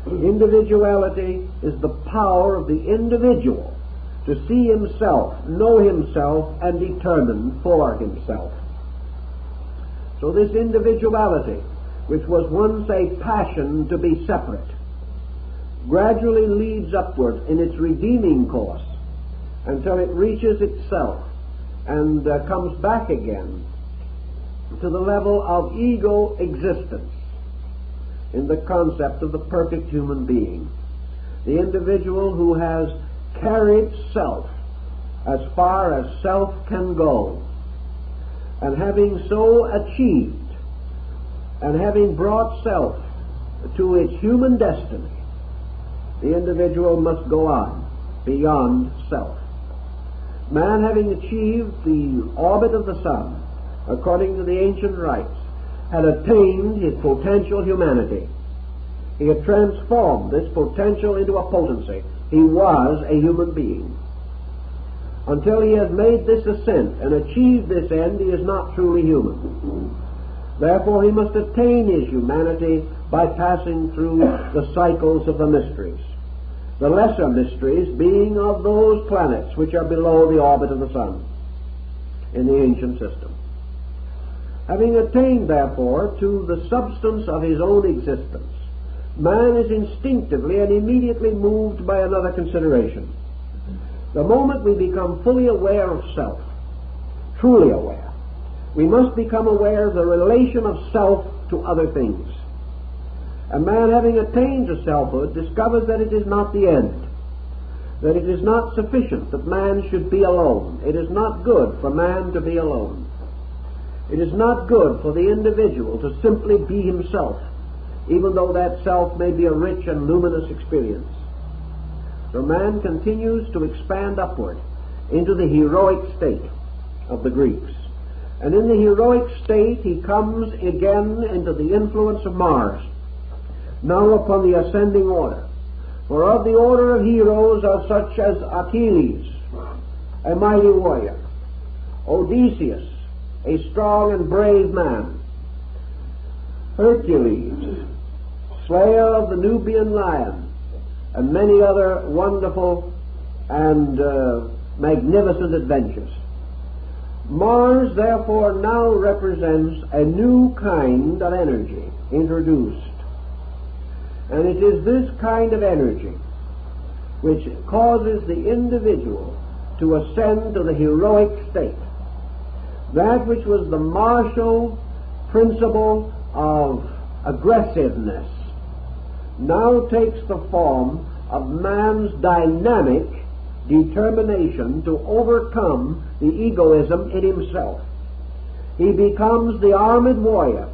Individuality is the power of the individual to see himself, know himself, and determine for himself. So this individuality, which was once a passion to be separate, gradually leads upward in its redeeming course until it reaches itself and comes back again to the level of ego existence in the concept of the perfect human being. The individual who has carried self as far as self can go, and having so achieved, and having brought self to its human destiny, the individual must go on beyond self. Man, having achieved the orbit of the sun, according to the ancient rites, had attained his potential humanity. He had transformed this potential into a potency. He was a human being. Until he has made this ascent and achieved this end, he is not truly human. Therefore he must attain his humanity by passing through the cycles of the mysteries, the lesser mysteries being of those planets which are below the orbit of the sun in the ancient system. Having attained, therefore, to the substance of his own existence, man is instinctively and immediately moved by another consideration. The moment we become fully aware of self, truly aware, we must become aware of the relation of self to other things. A man having attained to selfhood discovers that it is not the end, that it is not sufficient that man should be alone. It is not good for man to be alone. It is not good for the individual to simply be himself, even though that self may be a rich and luminous experience. So man continues to expand upward into the heroic state of the Greeks. And in the heroic state he comes again into the influence of Mars, now upon the ascending order. For of the order of heroes are such as Achilles, a mighty warrior, Odysseus, a strong and brave man, Hercules, slayer of the Nubian lion, and many other wonderful and magnificent adventures. Mars, therefore, now represents a new kind of energy introduced. And it is this kind of energy which causes the individual to ascend to the heroic state. That which was the martial principle of aggressiveness now takes the form of man's dynamic determination to overcome the egoism in himself. He becomes the armored warrior,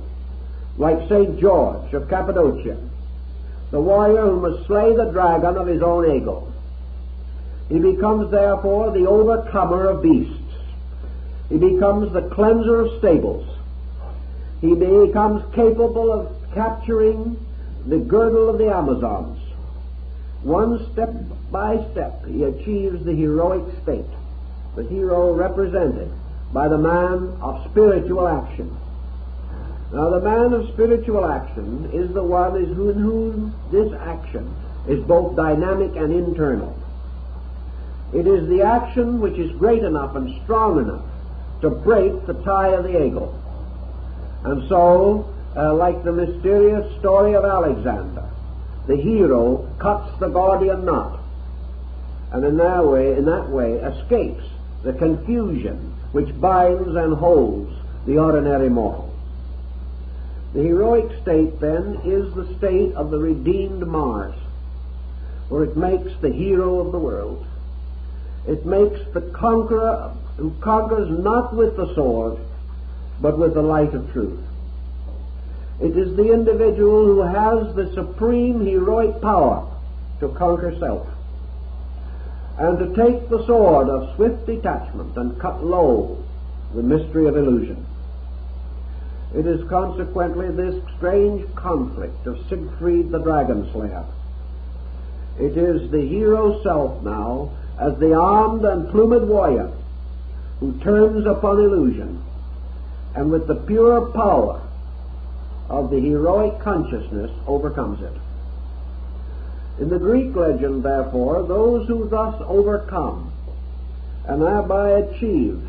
like St. George of Cappadocia, the warrior who must slay the dragon of his own ego. He becomes, therefore, the overcomer of beasts. He becomes the cleanser of stables. He becomes capable of capturing the girdle of the Amazons. One step by step he achieves the heroic state, the hero represented by the man of spiritual action. Now, the man of spiritual action is the one in whom this action is both dynamic and internal. It is the action which is great enough and strong enough to break the tie of the ego. And so, like the mysterious story of Alexander, the hero cuts the Gordian knot, and in that way escapes the confusion which binds and holds the ordinary mortal. The heroic state, then, is the state of the redeemed Mars, for it makes the hero of the world. It makes the conqueror who conquers not with the sword, but with the light of truth. It is the individual who has the supreme heroic power to conquer self, and to take the sword of swift detachment and cut low the mystery of illusion. It is consequently this strange conflict of Siegfried the Dragon Slayer. It is the hero self now, as the armed and plumed warrior, who turns upon illusion, and with the pure power of the heroic consciousness overcomes it. In the Greek legend, therefore, those who thus overcome and thereby achieve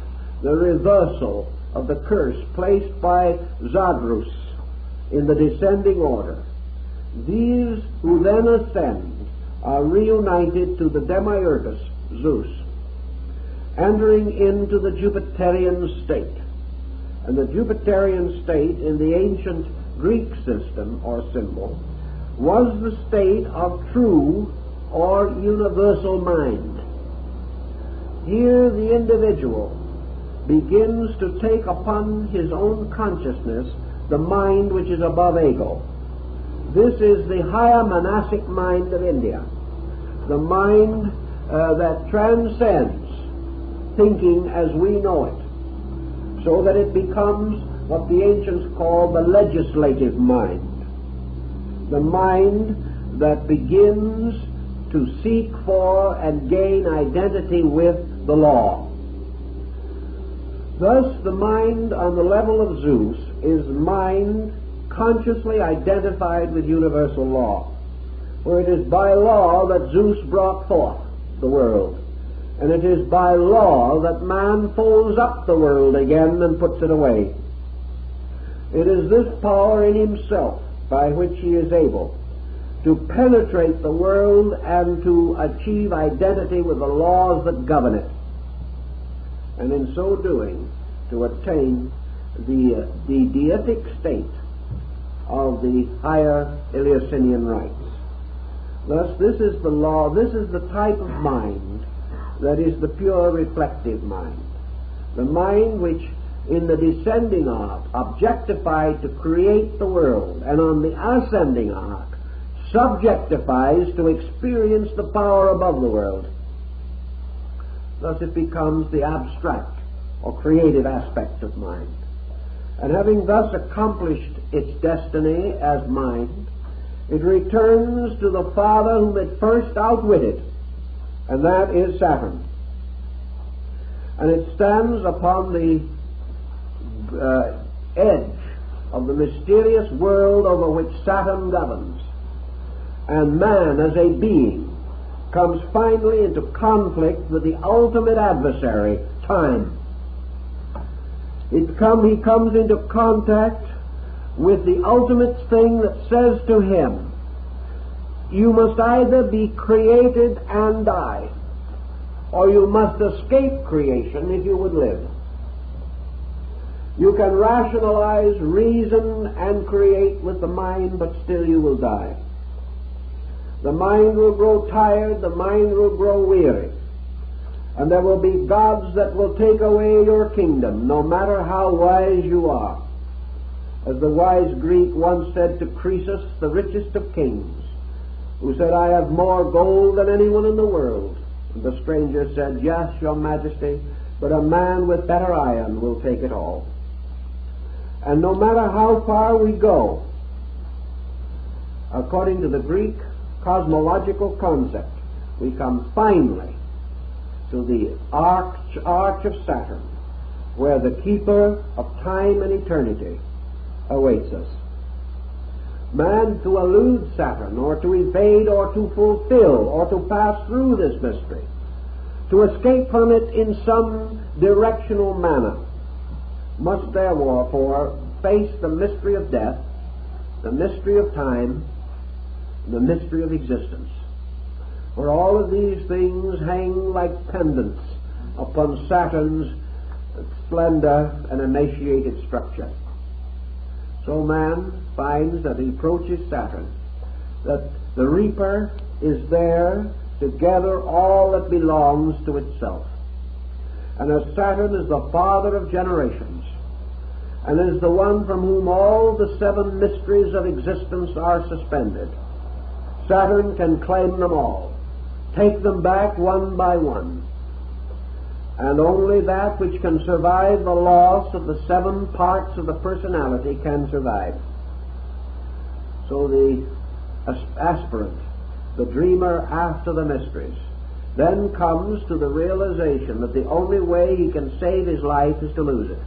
the reversal of the curse placed by Zadrus in the descending order, these who then ascend are reunited to the demiurgus Zeus, entering into the Jupiterian state. And the Jupiterian state in the ancient Greek system or symbol was the state of true or universal mind. Here the individual begins to take upon his own consciousness the mind which is above ego. This is the higher monastic mind of India, the mind that transcends thinking as we know it, so that it becomes what the ancients call the legislative mind, the mind that begins to seek for and gain identity with the law. Thus, the mind on the level of Zeus is mind consciously identified with universal law, for it is by law that Zeus brought forth the world, and it is by law that man folds up the world again and puts it away. It is this power in himself by which he is able to penetrate the world and to achieve identity with the laws that govern it, and in so doing to attain the deific state of the higher Eleusinian rites. Thus, this is the law, this is the type of mind that is the pure reflective mind, the mind which in the descending arc objectified to create the world, and on the ascending arc subjectifies to experience the power above the world. Thus it becomes the abstract or creative aspect of mind. And having thus accomplished its destiny as mind, it returns to the father whom it first outwitted, and that is Saturn. And it stands upon the edge of the mysterious world over which Saturn governs, and man as a being comes finally into conflict with the ultimate adversary, time. He comes into contact with the ultimate thing that says to him, you must either be created and die, or you must escape creation if you would live. You can rationalize, reason, and create with the mind, but still you will die. The mind will grow tired, the mind will grow weary, and there will be gods that will take away your kingdom, no matter how wise you are. As the wise Greek once said to Croesus, the richest of kings, who said, "I have more gold than anyone in the world." And the stranger said, "Yes, your majesty, but a man with better iron will take it all." And no matter how far we go, according to the Greek cosmological concept, we come finally to the arch of Saturn, where the keeper of time and eternity awaits us. Man, to elude Saturn, or to evade, or to fulfill, or to pass through this mystery, to escape from it in some directional manner, must therefore face the mystery of death, the mystery of time, and the mystery of existence. For all of these things hang like pendants upon Saturn's splendor and emaciated structure. So man finds that he approaches Saturn, that the reaper is there to gather all that belongs to itself. And as Saturn is the father of generations, and is the one from whom all the seven mysteries of existence are suspended, Saturn can claim them all, take them back one by one. And only that which can survive the loss of the seven parts of the personality can survive. So the aspirant, the dreamer after the mysteries, then comes to the realization that the only way he can save his life is to lose it.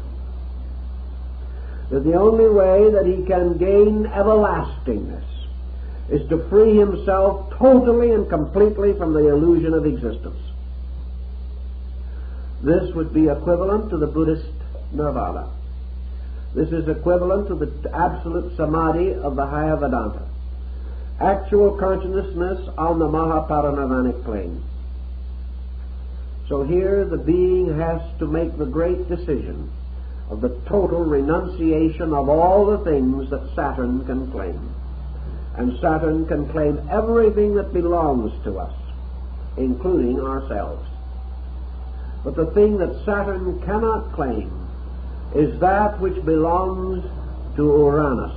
That the only way that he can gain everlastingness is to free himself totally and completely from the illusion of existence. This would be equivalent to the Buddhist nirvana. This is equivalent to the absolute samadhi of the higher Vedanta. Actual consciousness on the Mahaparinirvanic plane. So here the being has to make the great decision of the total renunciation of all the things that Saturn can claim. And Saturn can claim everything that belongs to us, including ourselves. But the thing that Saturn cannot claim is that which belongs to Uranus,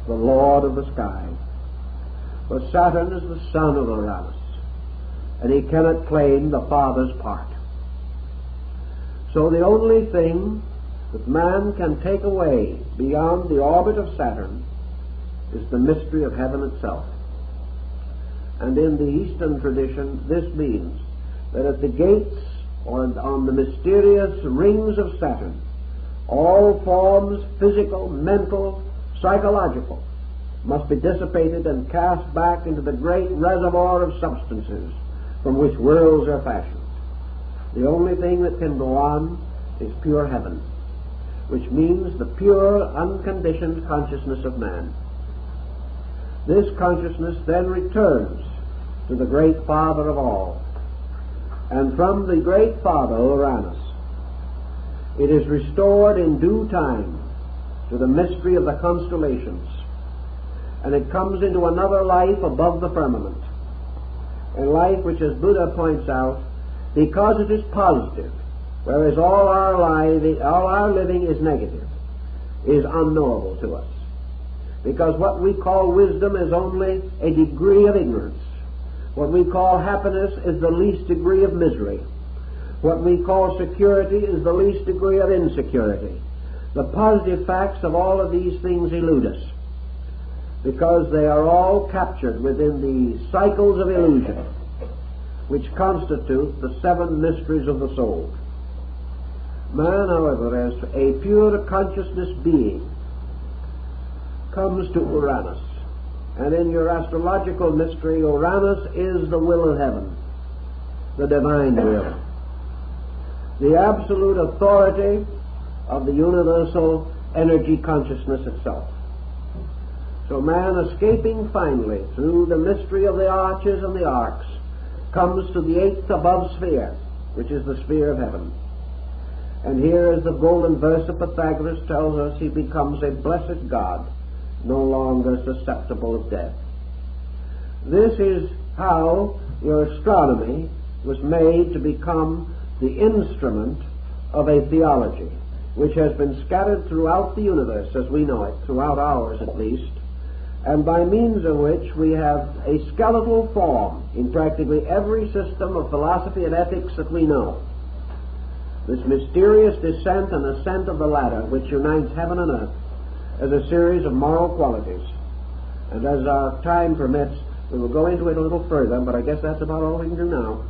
the lord of the sky. For Saturn is the son of Uranus, and he cannot claim the father's part. So the only thing that man can take away beyond the orbit of Saturn is the mystery of heaven itself. And in the Eastern tradition, this means that at the gates or on the mysterious rings of Saturn, all forms, physical, mental, psychological, must be dissipated and cast back into the great reservoir of substances from which worlds are fashioned. The only thing that can go on is pure heaven, which means the pure, unconditioned consciousness of man. This consciousness then returns to the great Father of all, and from the great Father, Uranus, it is restored in due time to the mystery of the constellations, and it comes into another life above the firmament, a life which, as Buddha points out, because it is positive, whereas all our living is negative, is unknowable to us. Because what we call wisdom is only a degree of ignorance. What we call happiness is the least degree of misery. What we call security is the least degree of insecurity. The positive facts of all of these things elude us, because they are all captured within the cycles of illusion which constitute the seven mysteries of the soul. Man, however, as a pure consciousness being, comes to Uranus. And in your astrological mystery, Uranus is the will of heaven, the divine will, the absolute authority of the universal energy consciousness itself. So man, escaping finally through the mystery of the arches and the arcs, comes to the 8th above sphere, which is the sphere of heaven. And here, as the golden verse of Pythagoras tells us, he becomes a blessed God, no longer susceptible of death. This is how your astronomy was made to become the instrument of a theology which has been scattered throughout the universe as we know it, throughout ours at least, and by means of which we have a skeletal form in practically every system of philosophy and ethics that we know. This mysterious descent and ascent of the ladder which unites heaven and earth as a series of moral qualities. And as our time permits, we will go into it a little further, but I guess that's about all we can do now.